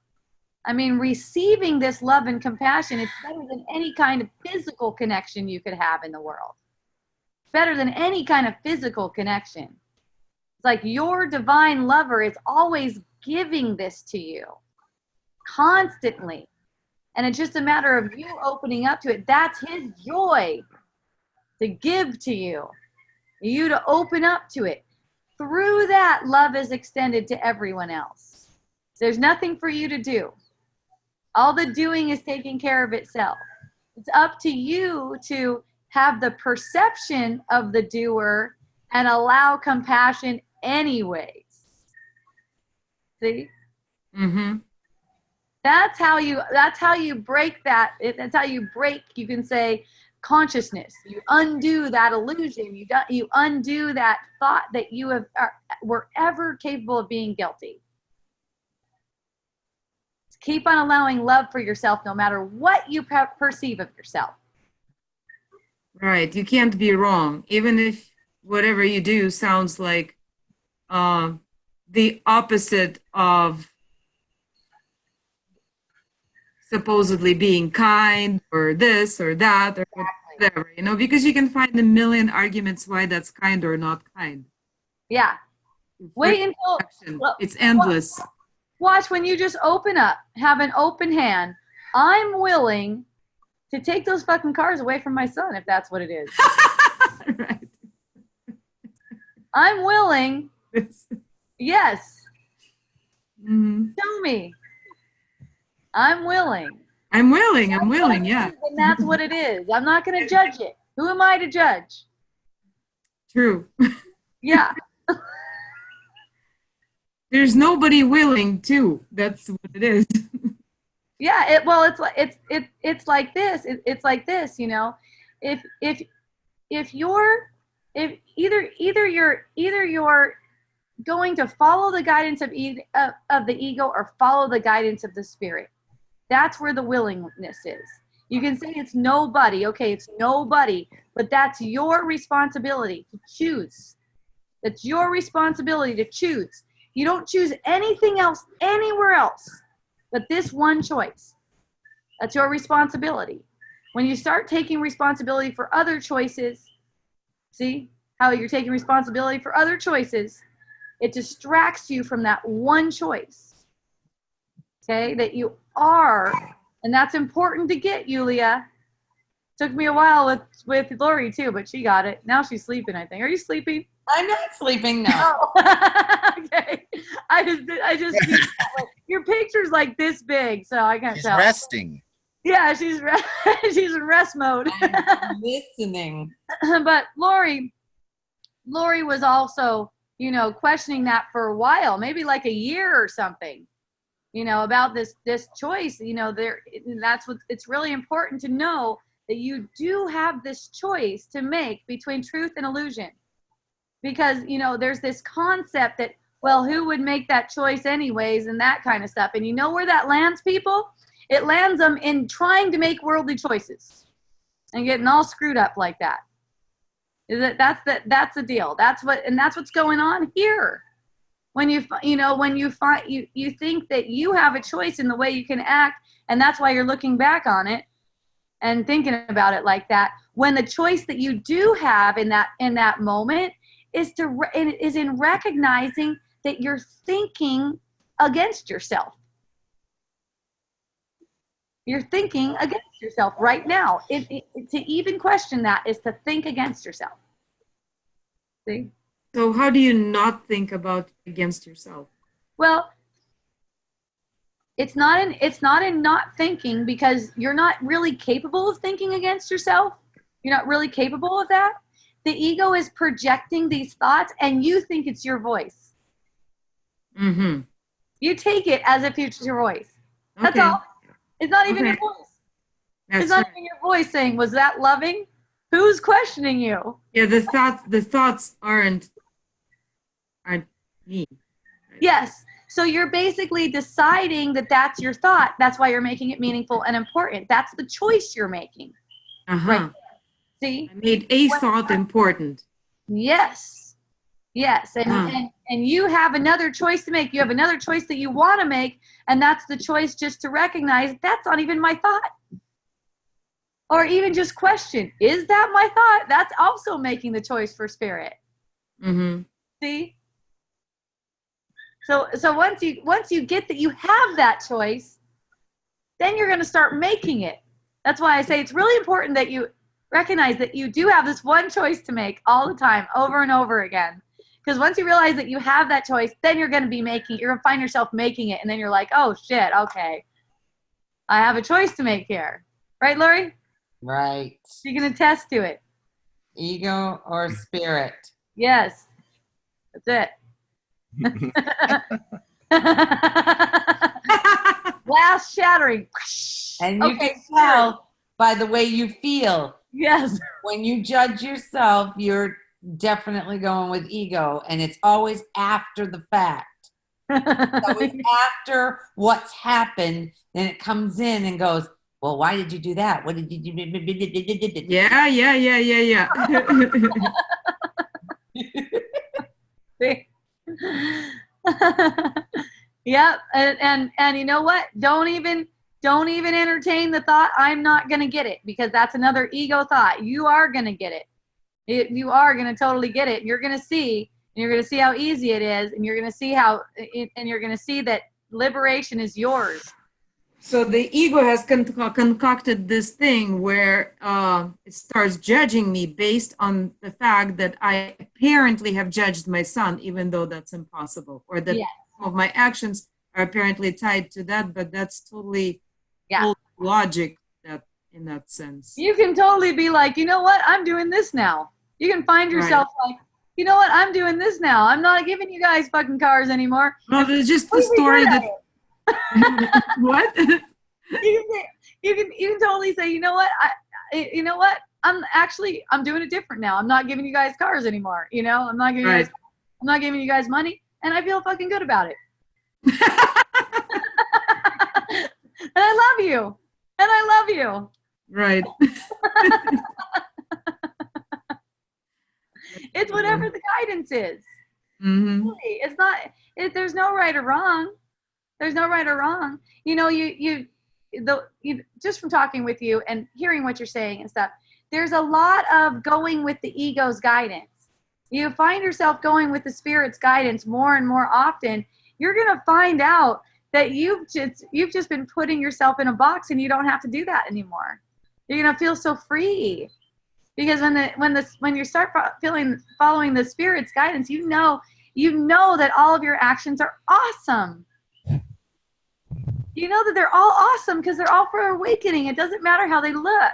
I mean, receiving this love and compassion, it's better than any kind of physical connection you could have in the world. It's better than any kind of physical connection. It's like your divine lover is always giving this to you constantly. And it's just a matter of you opening up to it. That's his joy to give to you. You to open up to it. Through that, love is extended to everyone else. There's nothing for you to do. All the doing is taking care of itself. It's up to you to have the perception of the doer and allow compassion anyways. See? Mm-hmm. That's how you break that. That's how you break, you can say, consciousness. You undo that illusion. You undo that thought that you were ever capable of being guilty. Keep on allowing love for yourself no matter what you perceive of yourself. Right. You can't be wrong. Even if whatever you do sounds like the opposite of supposedly being kind or this or that or whatever, because you can find a million arguments why that's kind or not kind. Yeah. Wait until it's endless. Watch when you just open up, have an open hand. I'm willing to take those fucking cars away from my son if that's what it is. Right. I'm willing. Yes. Mm-hmm. Show me. I'm willing. I'm willing, yeah. And that's what it is. I'm not going to judge it. Who am I to judge? True. Yeah. There's nobody willing to. That's what it is. Yeah. It's like this. It's like this. If either you're going to follow the guidance of the ego or follow the guidance of the spirit. That's where the willingness is. You can say it's nobody. Okay, it's nobody, but that's your responsibility to choose. That's your responsibility to choose. You don't choose anything else anywhere else but this one choice. That's your responsibility. When you start taking responsibility for other choices, see how you're taking responsibility for other choices, it distracts you from that one choice, okay, that you are, and that's important to get, Yulia. It's Took me a while with Lori too, but she got it. Now she's sleeping, I think. Are you sleeping? I'm not sleeping now. Oh. Okay. I just your picture's like this big, so I can't She's tell. resting. Yeah, she's in rest mode. I'm listening. But Lori was also, questioning that for a while, maybe like a year or something, about this choice. That's what it's really important to know, that you do have this choice to make between truth and illusion. Because, there's this concept that, well, who would make that choice anyways, and that kind of stuff. And you know where that lands people? It lands them in trying to make worldly choices and getting all screwed up like that. That's the deal. That's what's going on here. When you think that you have a choice in the way you can act, and that's why you're looking back on it and thinking about it like that. When the choice that you do have in that moment is in recognizing that you're thinking against yourself. You're thinking against yourself right now. To even question that is to think against yourself. See? So how do you not think about against yourself? Well, it's not in not thinking, because you're not really capable of thinking against yourself. You're not really capable of that. The ego is projecting these thoughts, and you think it's your voice. Mm-hmm. You take it as if it's your voice. That's Okay. all. It's not even your voice. It's not even your voice saying, was that loving? Who's questioning you? Yeah, the thoughts aren't me. Yes. So you're basically deciding that that's your thought. That's why you're making it meaningful and important. That's the choice you're making. Uh-huh. Right. See? I made a thought important. Yes. Yes. And you have another choice to make. You have another choice that you want to make. And that's the choice just to recognize that's not even my thought. Or even just question, is that my thought? That's also making the choice for spirit. Mm-hmm. See? So once you get that you have that choice, then you're going to start making it. That's why I say it's really important that you recognize that you do have this one choice to make all the time, over and over again. Because once you realize that you have that choice, then you're going to find yourself making it. And then you're like, oh shit, okay. I have a choice to make here. Right, Lori? Right. You can attest to it. Ego or spirit? Yes. That's it. Glass shattering. And you can tell by the way you feel. Yes. When you judge yourself, you're definitely going with ego, and it's always after the fact. It's always after what's happened, then it comes in and goes, well, why did you do that? What did you do? Yeah. Yep. And you know what? Don't even entertain the thought, I'm not going to get it, because that's another ego thought. You are going to get it. You are going to totally get it. You're going to see, and you're going to see how easy it is, and you're going to see and you're going to see that liberation is yours. So the ego has concocted this thing where it starts judging me based on the fact that I apparently have judged my son, even though that's impossible, or that some of my actions are apparently tied to that, but that's totally logic in that sense. You can totally be like, you know what? I'm doing this now. You can find yourself like, you know what? I'm doing this now. I'm not giving you guys fucking cars anymore. No, it's just the story that... What? You can totally say, you know what? I'm doing it different now. I'm not giving you guys cars anymore. I'm not giving you guys money, and I feel fucking good about it. And I love you. And I love you. Right. It's whatever the guidance is. Mm-hmm. It's not. There's no right or wrong. There's no right or wrong. You just from talking with you and hearing what you're saying and stuff, there's a lot of going with the ego's guidance. You find yourself going with the spirit's guidance more and more often. You're gonna find out that you've just been putting yourself in a box, and you don't have to do that anymore. You're gonna feel so free, because when you start following the Spirit's guidance, you know that all of your actions are awesome. You know that they're all awesome because they're all for awakening. It doesn't matter how they look.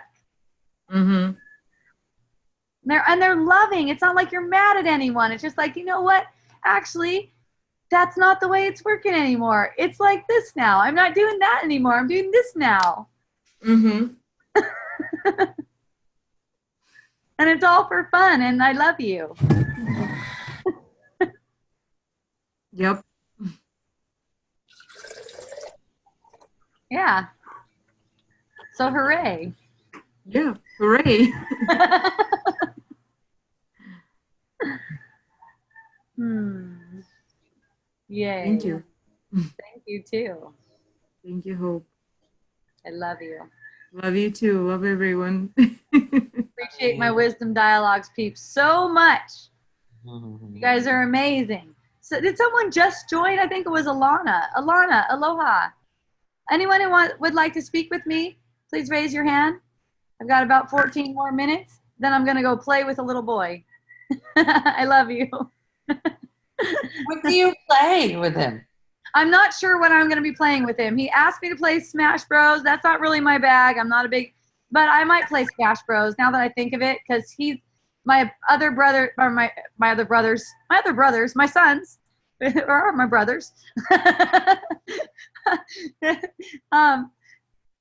Mm-hmm. They're loving. It's not like you're mad at anyone. It's just like, you know what? Actually, that's not the way it's working anymore. It's like this now. I'm not doing that anymore. I'm doing this now. Mm-hmm. And it's all for fun, and I love you. Yep. Yeah. So hooray. Yeah. Hooray. Yay. Thank you. Thank you too. Thank you, Hope. I love you. Love you too. Love everyone. Appreciate my wisdom dialogues peeps so much. You guys are amazing. So did someone just join? I think it was Alana. Alana, aloha. Anyone who would like to speak with me, please raise your hand. I've got about 14 more minutes. Then I'm going to go play with a little boy. I love you. What do you play with him? I'm not sure what I'm going to be playing with him. He asked me to play Smash Bros. That's not really my bag. I'm not a big, but I might play Smash Bros. Now that I think of it, because he's my other brother, or my other brothers, my sons, or my brothers.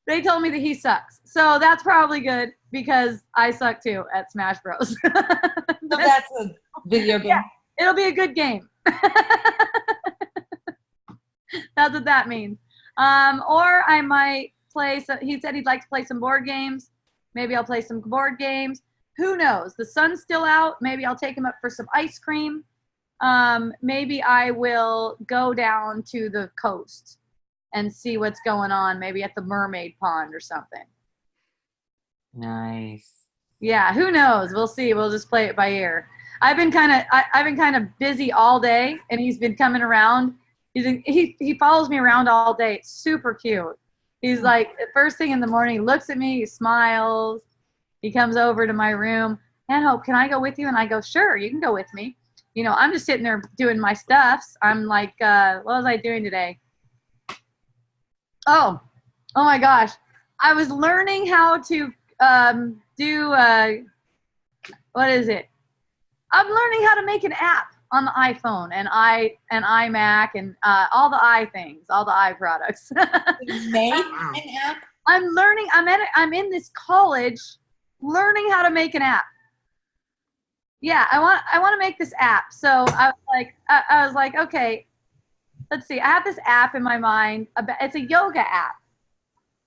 They told me that he sucks, so that's probably good because I suck too at Smash Bros. So that's a video game. Yeah, it'll be a good game. That's what that means. Or I might play some, he said he'd like to play some board games. Maybe I'll play some board games. Who knows? The sun's still out. Maybe I'll take him up for some ice cream. Maybe I will go down to the coast and see what's going on, maybe at the mermaid pond or something. Nice. Yeah, who knows? We'll see. We'll just play it by ear. I've been kind of busy all day, and he's been coming around. He follows me around all day. It's super cute. He's like, first thing in the morning, he looks at me, he smiles. He comes over to my room. And Hope, can I go with you? And I go, sure, you can go with me. You know, I'm just sitting there doing my stuffs. I'm like, what was I doing today? Oh my gosh. I was learning how to do, what is it? I'm learning how to make an app on the iPhone and iMac and all the i things, all the i products. Make an app? I'm learning. I'm in this college learning how to make an app. Yeah, I want to make this app. So I was like, okay, let's see. I have this app in my mind. It's a yoga app,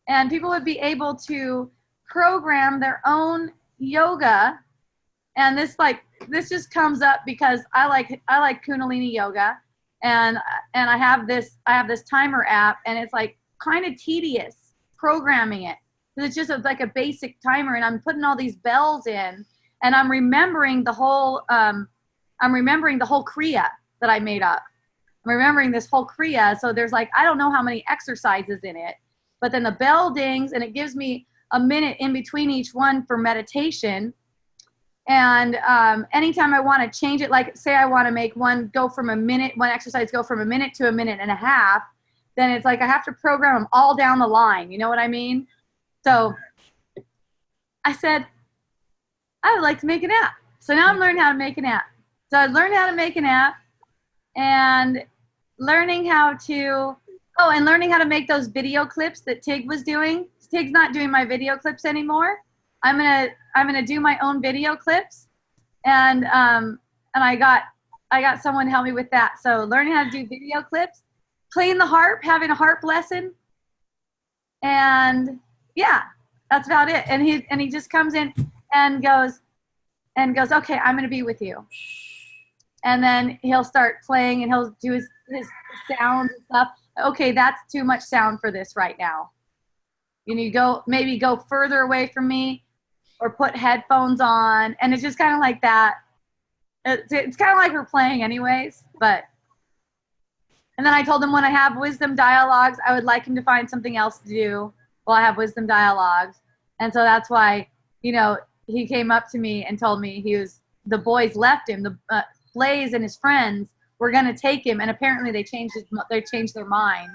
and people would be able to program their own yoga. And this just comes up because I like Kundalini yoga, and I have this timer app, and it's like kind of tedious programming it. It's just like a basic timer, and I'm putting all these bells in, and I'm remembering the whole kriya that I made up. I'm remembering this whole kriya. So there's like, I don't know how many exercises in it, but then the bell dings, and it gives me a minute in between each one for meditation. And anytime I want to change it, like say I want to make one exercise go from a minute to a minute and a half, then it's like I have to program them all down the line. You know what I mean? So I said, I would like to make an app. So now I'm learning how to make an app. So I learned how to make an app, and learning how to make those video clips that Tig was doing. Tig's not doing my video clips anymore. I'm gonna do my own video clips, and I got someone to help me with that. So learning how to do video clips, playing the harp, having a harp lesson, and yeah, that's about it. And he just comes in and goes, okay, I'm gonna be with you. And then he'll start playing, and he'll do his sounds and stuff. Okay, that's too much sound for this right now. You need to maybe go further away from me, or put headphones on, and it's just kind of like that. It's kind of like we're playing anyways, but. And then I told him when I have wisdom dialogues, I would like him to find something else to do while I have wisdom dialogues. And so that's why, you know, he came up to me and told me the boys left him. Blaze and his friends were going to take him, and apparently they changed their mind.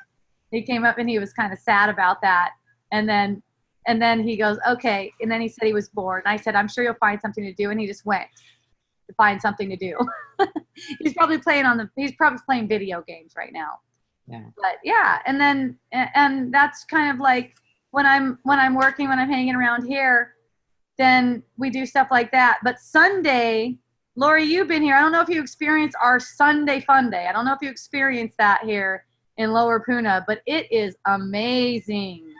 He came up and he was kind of sad about that. And then he goes, okay. And then he said he was bored. And I said, I'm sure you'll find something to do. And he just went to find something to do. He's probably playing video games right now. Yeah. But yeah. And that's kind of like when I'm working, when I'm hanging around here, then we do stuff like that. But Sunday, Lori, you've been here. I don't know if you experienced our Sunday Fun Day. I don't know if you experienced that here in Lower Puna, but it is amazing.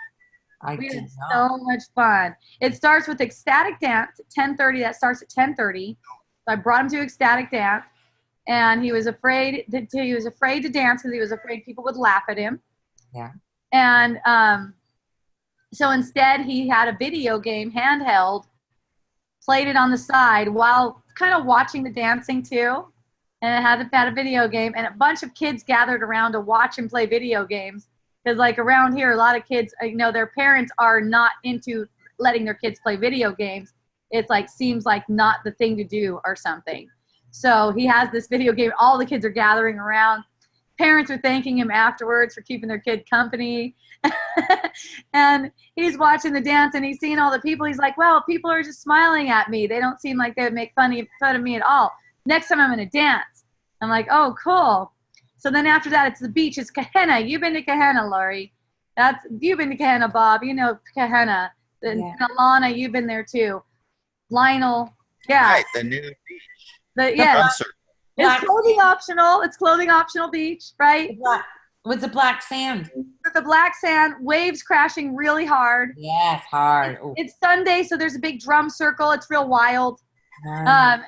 We had so much fun. It starts with ecstatic dance at 10:30. That starts at 10:30. So I brought him to ecstatic dance, and he was afraid to dance because he was afraid people would laugh at him. Yeah. And so instead, he had a video game handheld, played it on the side while kind of watching the dancing too. And it had a video game, and a bunch of kids gathered around to watch him play video games. Because like around here, a lot of kids, you know, their parents are not into letting their kids play video games. It's like, seems like not the thing to do or something. So he has this video game. All the kids are gathering around. Parents are thanking him afterwards for keeping their kid company. And he's watching the dance, and he's seeing all the people. He's like, well, people are just smiling at me. They don't seem like they would make fun of me at all. Next time I'm going to dance. I'm like, oh, cool. So then after that, it's the beach. It's Kahena. You've been to Kahena, Lori. You've been to Kahena, Bob. You know Kahena. And Alana, you've been there too. Lionel. Yeah. Right, the new beach. Yeah. It's clothing optional. It's clothing optional beach, right? With the black sand. With the black sand, waves crashing really hard. Yes, hard. Ooh. It's Sunday, so there's a big drum circle. It's real wild. But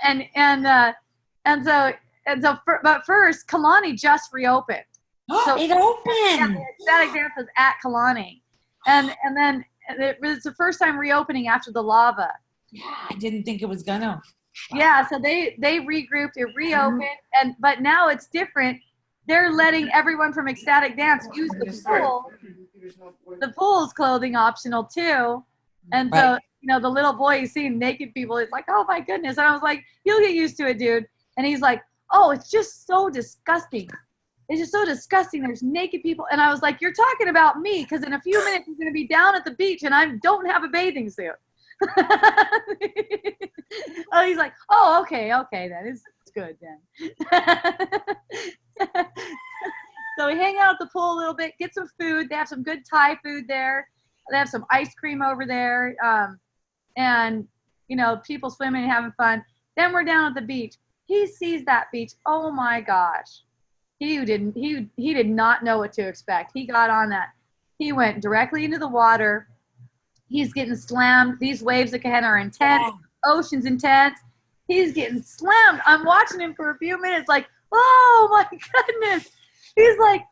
first, Kalani just reopened. So it opened. Yeah, ecstatic dance was at Kalani, and then it's the first time reopening after the lava. Yeah, I didn't think it was gonna. Yeah, so they regrouped, it reopened, but now it's different. They're letting everyone from ecstatic dance use the pool. The pool's clothing optional too, and so you know the little boy is seeing naked people. It's like, oh my goodness! And I was like, you'll get used to it, dude. And he's like, oh, it's just so disgusting. It's just so disgusting. There's naked people. And I was like, you're talking about me, because in a few minutes he's going to be down at the beach and I don't have a bathing suit. Oh, he's like, oh, okay, then. It's good then. So we hang out at the pool a little bit, get some food. They have some good Thai food there. They have some ice cream over there. And, you know, people swimming and having fun. Then we're down at the beach. He sees that beach. Oh my gosh. He did not know what to expect. He got on that. He went directly into the water. He's getting slammed. These waves at Kahena are intense. Yeah. Ocean's intense. He's getting slammed. I'm watching him for a few minutes like, oh my goodness. He's like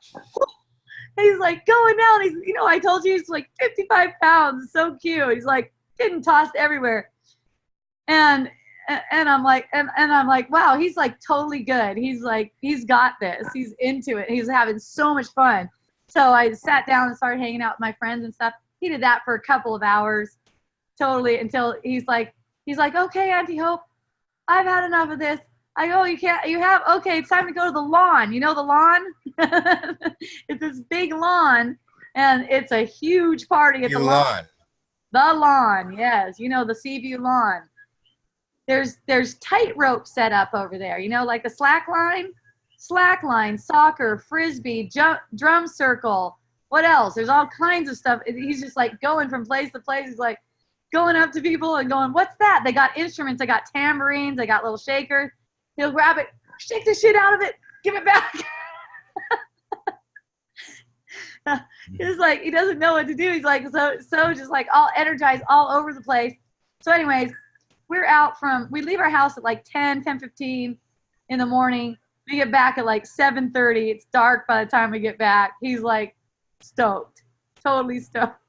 going down. He's, you know, I told you he's like 55 pounds. So cute. He's like getting tossed everywhere. And I'm like, wow, he's like totally good. He's like, he's got this. He's into it. He's having so much fun. So I sat down and started hanging out with my friends and stuff. He did that for a couple of hours, totally, until he's like, okay, Auntie Hope, I've had enough of this. I go, okay, it's time to go to the lawn. You know the lawn? It's this big lawn, and it's a huge party at the lawn. The lawn, yes. You know, the Seaview lawn. There's tightrope set up over there, you know, like the slack line, soccer, frisbee, drum circle. What else? There's all kinds of stuff. He's just like going from place to place. He's like going up to people and going, what's that? They got instruments. They got tambourines. They got little shakers. He'll grab it, shake the shit out of it, give it back. He's like, he doesn't know what to do. He's like, so just like all energized all over the place. So anyways, we leave our house at like 10:15 in the morning. We get back at like 7:30. It's dark by the time we get back. He's like stoked, totally stoked.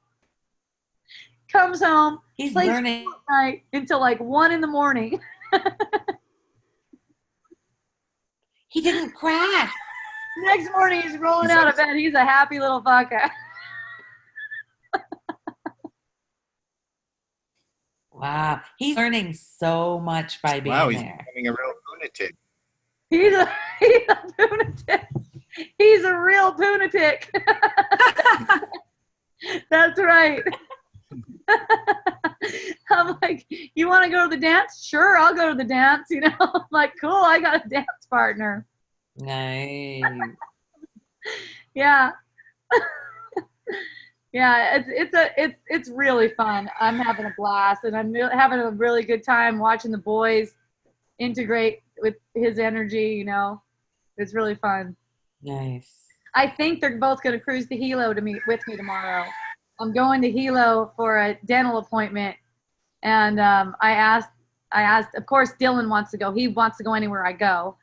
Comes home. He's learning night until like 1 a.m. He didn't crash. Next morning, he's rolling out of bed. He's a happy little fucker. Wow. He's learning so much by being Wow, he's there. becoming a real lunatic. He's a lunatic. He's a real lunatic. That's right. I'm like, you want to go to the dance? Sure, I'll go to the dance. You know, I'm like, cool, I got a dance partner. Nice. Yeah. Yeah, it's really fun. I'm having a blast, and I'm having a really good time watching the boys integrate with his energy. You know, it's really fun. Nice. I think they're both going to cruise to Hilo to meet with me tomorrow. I'm going to Hilo for a dental appointment, and I asked. Of course, Dylan wants to go. He wants to go anywhere I go.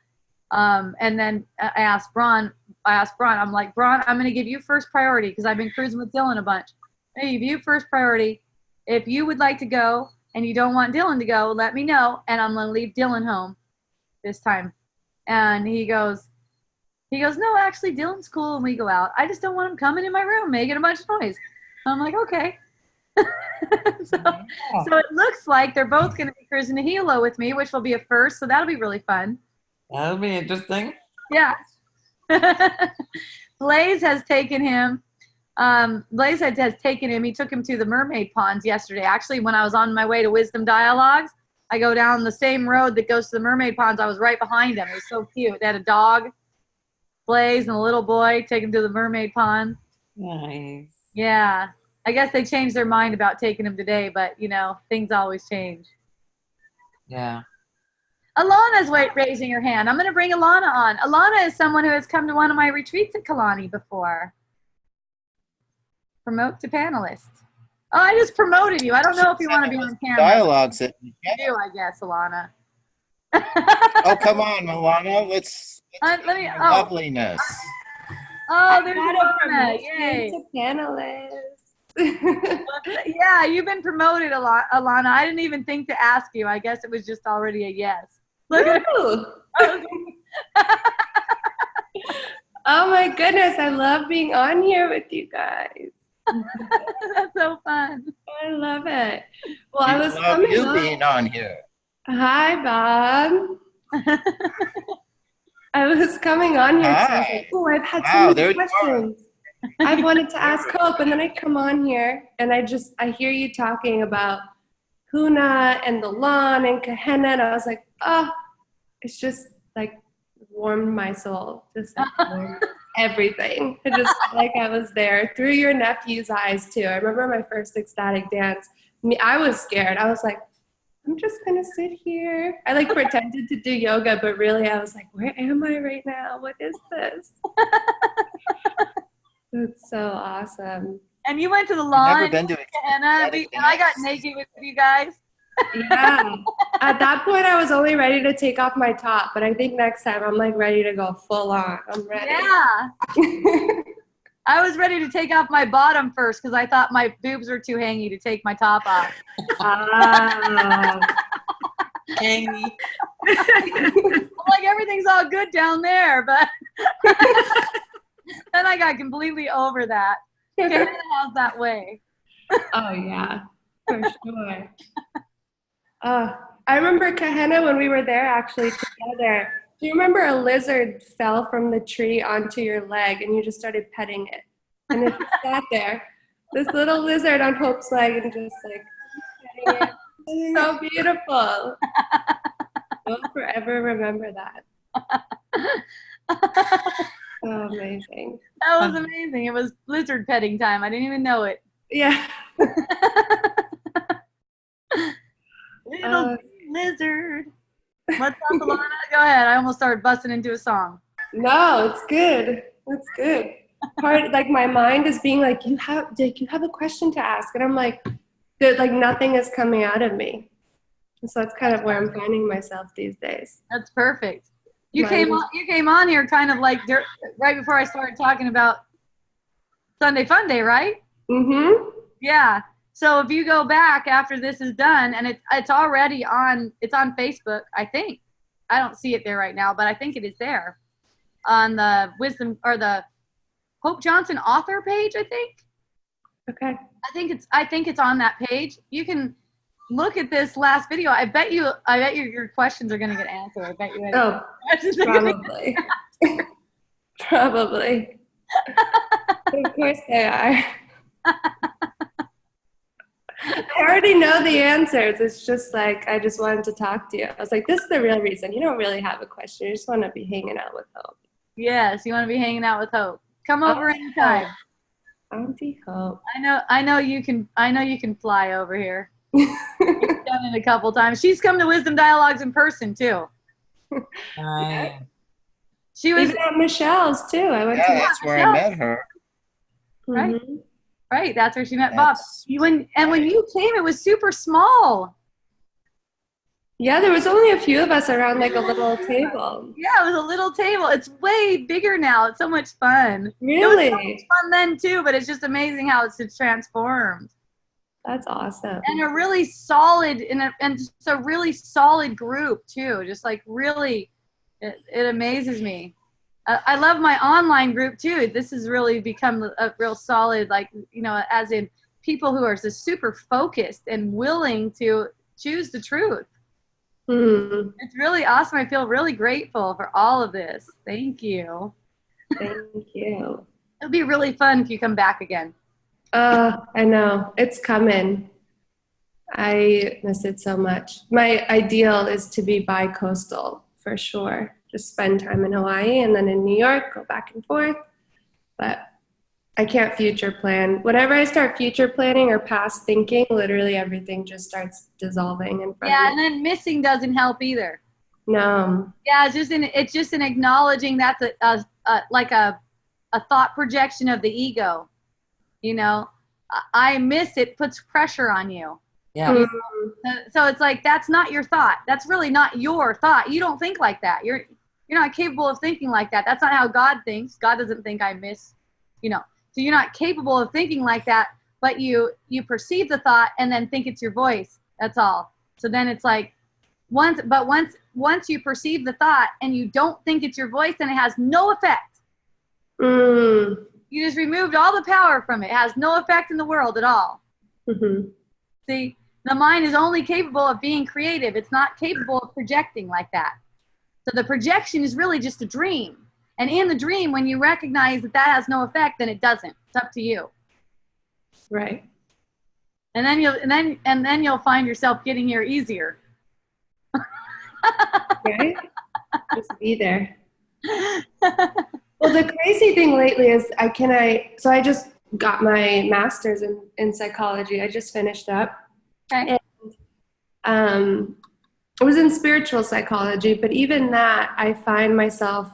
And then I asked Braun, I'm like, Braun, I'm going to give you first priority because I've been cruising with Dylan a bunch. I'm going to give you first priority. If you would like to go and you don't want Dylan to go, let me know, and I'm going to leave Dylan home this time. And he goes, no, actually, Dylan's cool when we go out. I just don't want him coming in my room making a bunch of noise. I'm like, okay. So it looks like they're both going to be cruising to Hilo with me, which will be a first, so that'll be really fun. That'll be interesting. Yeah. Blaze has taken him. Has taken him. He took him to the mermaid ponds yesterday. Actually, when I was on my way to Wisdom Dialogues, I go down the same road that goes to the mermaid ponds. I was right behind them. It was so cute. They had a dog, Blaze, and a little boy. Take him to the mermaid pond. Nice. Yeah. I guess they changed their mind about taking him today, but, you know, things always change. Yeah. Alana's raising her hand. I'm going to bring Alana on. Alana is someone who has come to one of my retreats at Kalani before. Promote to panelist. Oh, I just promoted you. I don't know if you want to be on camera. Dialogues. You do, I guess, Alana. Oh, come on, Milana. Let's Let me. Oh, loveliness. there's got a Alana. Yay. promotion to panelist. Yeah, you've been promoted a lot, Alana. I didn't even think to ask you. I guess it was just already a yes. Look at Ooh. Oh my goodness, I love being on here with you guys. That's so fun. I love it. Well, I was Love coming you on. being on here. Hi, Bob. I was coming on here because I was like, oh, I've had Wow, so there many you are. questions. I've wanted to ask Hope, and then I come on here and I hear you talking about Huna and the lawn and Kahena, and I was like, oh, it's just like warmed my soul, just like warmed everything. It just felt like I was there through your nephew's eyes too. I remember my first ecstatic dance. I was scared. I was like, I'm just gonna sit here. I like pretended to do yoga, but really I was like, where am I right now? What is this? It's so awesome. And you went to the lawn, Never been to and I got naked with you guys. Yeah. At that point, I was only ready to take off my top, but I think next time I'm like ready to go full on. I'm ready. Yeah. I was ready to take off my bottom first because I thought my boobs were too hangy to take my top off. Ah. Hangy. I'm like, everything's all good down there, but then I got completely over that. Canada has that way. Oh yeah, for sure. I remember Kahena when we were there actually together. Do you remember a lizard fell from the tree onto your leg and you just started petting it? And it just sat there, this little lizard on Hope's leg, and just like petting it. It's so beautiful. I'll forever remember that. So amazing. That was amazing. It was lizard petting time. I didn't even know it. Yeah. Little lizard. What's up, Alana? Go ahead. I almost started busting into a song. No, it's good. It's good. Part like my mind is being like, you have a question to ask, and I'm like, like nothing is coming out of me. And so that's kind of where I'm finding myself these days. That's perfect. You came on here kind of like right before I started talking about Sunday Fun Day, right? Mm-hmm. Yeah. So if you go back after this is done, and it's already on, it's on Facebook, I think. I don't see it there right now, but I think it is there on the Wisdom or the Hope Johnson author page, I think. Okay. I think it's on that page. You can look at this last video. I bet your questions are going to get answered. I bet you. Oh, Questions are gonna probably. Probably. Of course they are. I already know the answers. It's just like, I just wanted to talk to you. I was like, this is the real reason. You don't really have a question. You just want to be hanging out with Hope. Yes, you want to be hanging out with Hope. Come over anytime. Auntie Hope. I know you can fly over here. She's done it a couple times. She's come to Wisdom Dialogues in person too. She was even at Michelle's too. I went to that's where I met her. Right. Mhm. Right, that's where she met Bob. When you came, it was super small. Yeah, there was only a few of us around like a little table. Yeah, it was a little table. It's way bigger now. It's so much fun. Really? It was so much fun then too, but it's just amazing how it's transformed. That's awesome. And a really solid and just a really solid group too. Just like really, it amazes me. I love my online group too. This has really become a real solid, like, you know, as in people who are just super focused and willing to choose the truth. Mm. It's really awesome. I feel really grateful for all of this. Thank you. Thank you. It'll be really fun if you come back again. I know. It's coming. I miss it so much. My ideal is to be bi-coastal for sure. Just spend time in Hawaii and then in New York, go back and forth. But I can't future plan. Whenever I start future planning or past thinking, literally everything just starts dissolving in front Yeah, of and me. then missing doesn't help either. No. Yeah, it's just an acknowledging that's like a thought projection of the ego. You know, I miss it puts pressure on you. Yeah. Mm. So it's like, that's not your thought. That's really not your thought. You don't think like that. You're not capable of thinking like that. That's not how God thinks. God doesn't think I miss, you know. So you're not capable of thinking like that, but you perceive the thought and then think it's your voice. That's all. So then it's like, once you perceive the thought and you don't think it's your voice, then it has no effect. Mm. You just removed all the power from it. It has no effect in the world at all. Mm-hmm. See, the mind is only capable of being creative. It's not capable of projecting like that. So the projection is really just a dream. And in the dream, when you recognize that that has no effect, then it doesn't. It's up to you. Right. And then you'll find yourself getting here easier. Right? Just be there. Well, the crazy thing lately is so I just got my master's in psychology. I just finished up. Okay. And it was in spiritual psychology, but even that, I find myself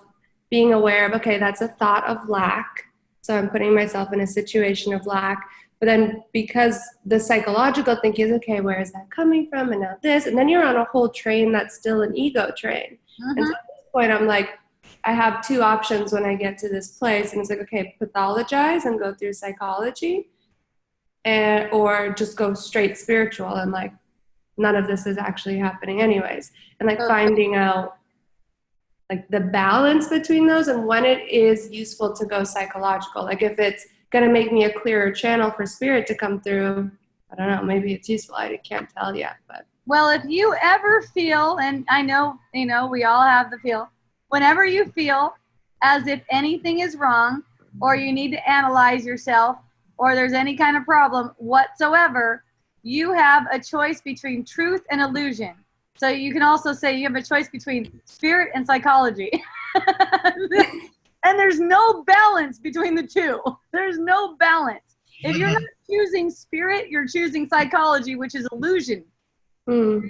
being aware of, okay, that's a thought of lack. So I'm putting myself in a situation of lack. But then because the psychological thinking is, okay, where is that coming from? And now this. And then you're on a whole train that's still an ego train. Mm-hmm. And so at this point, I'm like, I have two options when I get to this place. And it's like, okay, pathologize and go through psychology, or just go straight spiritual and like, none of this is actually happening anyways. And like finding out like the balance between those and when it is useful to go psychological. Like if it's going to make me a clearer channel for spirit to come through, I don't know, maybe it's useful. I can't tell yet, but. Well, if you ever feel, and I know, you know, we all have the feel, whenever you feel as if anything is wrong or you need to analyze yourself or there's any kind of problem whatsoever, you have a choice between truth and illusion. So you can also say you have a choice between spirit and psychology. And there's no balance between the two. There's no balance. If you're not choosing spirit, you're choosing psychology, which is illusion. Mm.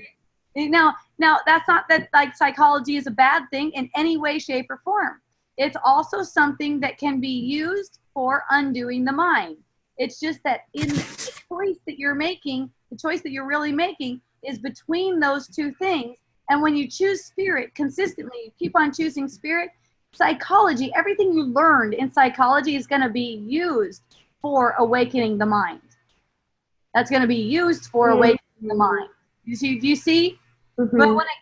Now that's not that like psychology is a bad thing in any way, shape, or form. It's also something that can be used for undoing the mind. It's just that in the choice that you're making, the choice that you're really making is between those two things. And when you choose spirit consistently, you keep on choosing spirit, psychology, everything you learned in psychology is going to be used for awakening the mind. That's going to be used for awakening the mind. Do you see? Mm-hmm. But when it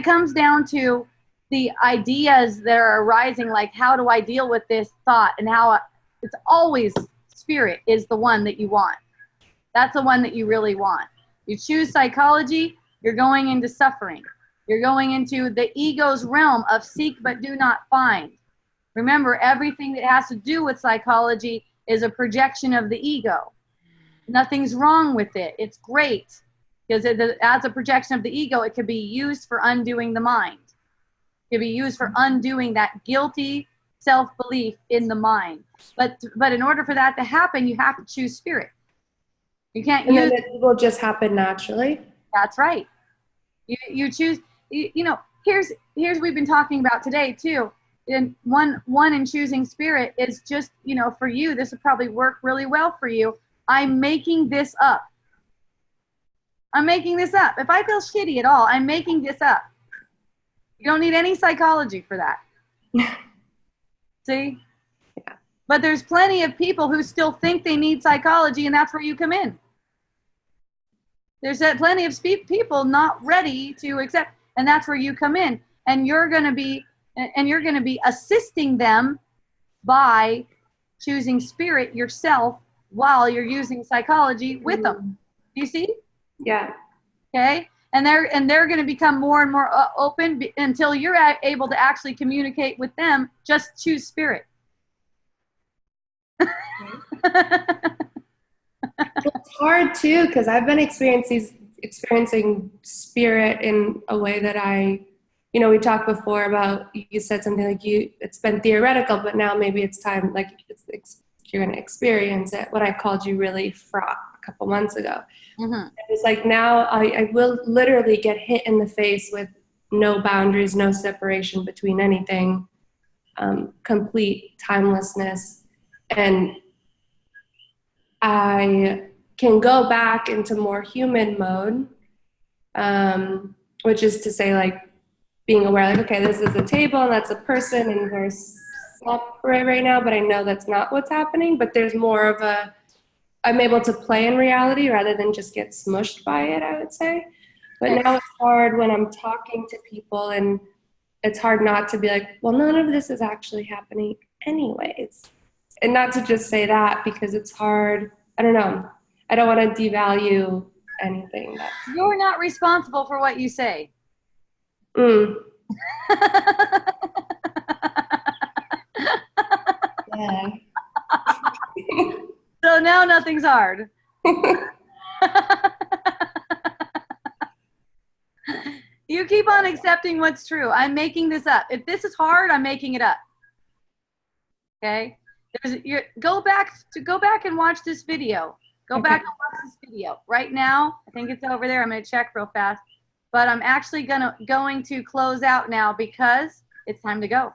comes down to the ideas that are arising, like how do I deal with this thought and how it's always spirit is the one that you want. That's the one that you really want. You choose psychology, you're going into suffering. You're going into the ego's realm of seek but do not find. Remember, everything that has to do with psychology is a projection of the ego. Nothing's wrong with it. It's great. Because as a projection of the ego, it could be used for undoing the mind. It could be used for undoing that guilty self-belief in the mind. But in order for that to happen, you have to choose spirit. You can't And use... then it will just happen naturally. That's right. You choose... You know, here's we've been talking about today too. And one in choosing spirit is just, you know, for you, this would probably work really well for you. I'm making this up. I'm making this up. If I feel shitty at all, I'm making this up. You don't need any psychology for that. See? Yeah. But there's plenty of people who still think they need psychology, and that's where you come in. There's plenty of people not ready to accept, and that's where you come in. And you're going to be assisting them by choosing spirit yourself while you're using psychology with them. You see? Yeah. Okay? And they're going to become more and more open until you're able to actually communicate with them. Just choose spirit. It's hard too, because I've been experiencing spirit in a way that you know, we talked before about, you said something like it's been theoretical, but now maybe it's time, like you're going to experience it. What I called you really fraught a couple months ago. Mm-hmm. It's like now I will literally get hit in the face with no boundaries, no separation between anything, complete timelessness. And I can go back into more human mode, which is to say, like, being aware, like, okay, this is a table and that's a person and we're separate right now, but I know that's not what's happening. But there's more of I'm able to play in reality rather than just get smushed by it, I would say. But now it's hard when I'm talking to people, and it's hard not to be like, well, none of this is actually happening anyways. And not to just say that, because it's hard. I don't know. I don't want to devalue anything. You're not responsible for what you say. Yeah. So now nothing's hard. You keep on accepting what's true. I'm making this up. If this is hard, I'm making it up. Okay? Go back and watch this video. Go back and watch this video. Right now, I think it's over there. I'm going to check real fast. But I'm actually going to close out now because it's time to go.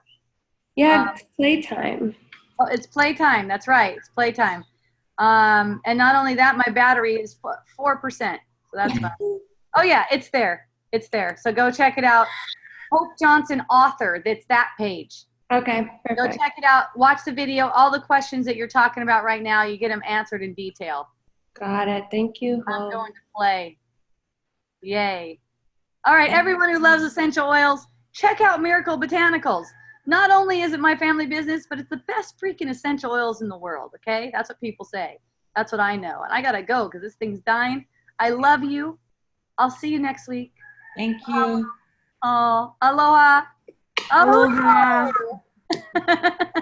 Yeah, it's playtime. Oh, it's playtime. That's right. It's playtime. And not only that, my battery is 4%. So that's fun. Oh, yeah, it's there. It's there. So go check it out. Hope Johnson author. That's that page. Okay, perfect. Go check it out. Watch the video. All the questions that you're talking about right now, you get them answered in detail. Got it. Thank you. I'm going to play. Yay. All right, everyone who loves essential oils, check out Miracle Botanicals. Not only is it my family business, but it's the best freaking essential oils in the world, okay? That's what people say. That's what I know. And I got to go because this thing's dying. I love you. I'll see you next week. Thank you. Oh, aloha. Aloha. Aloha.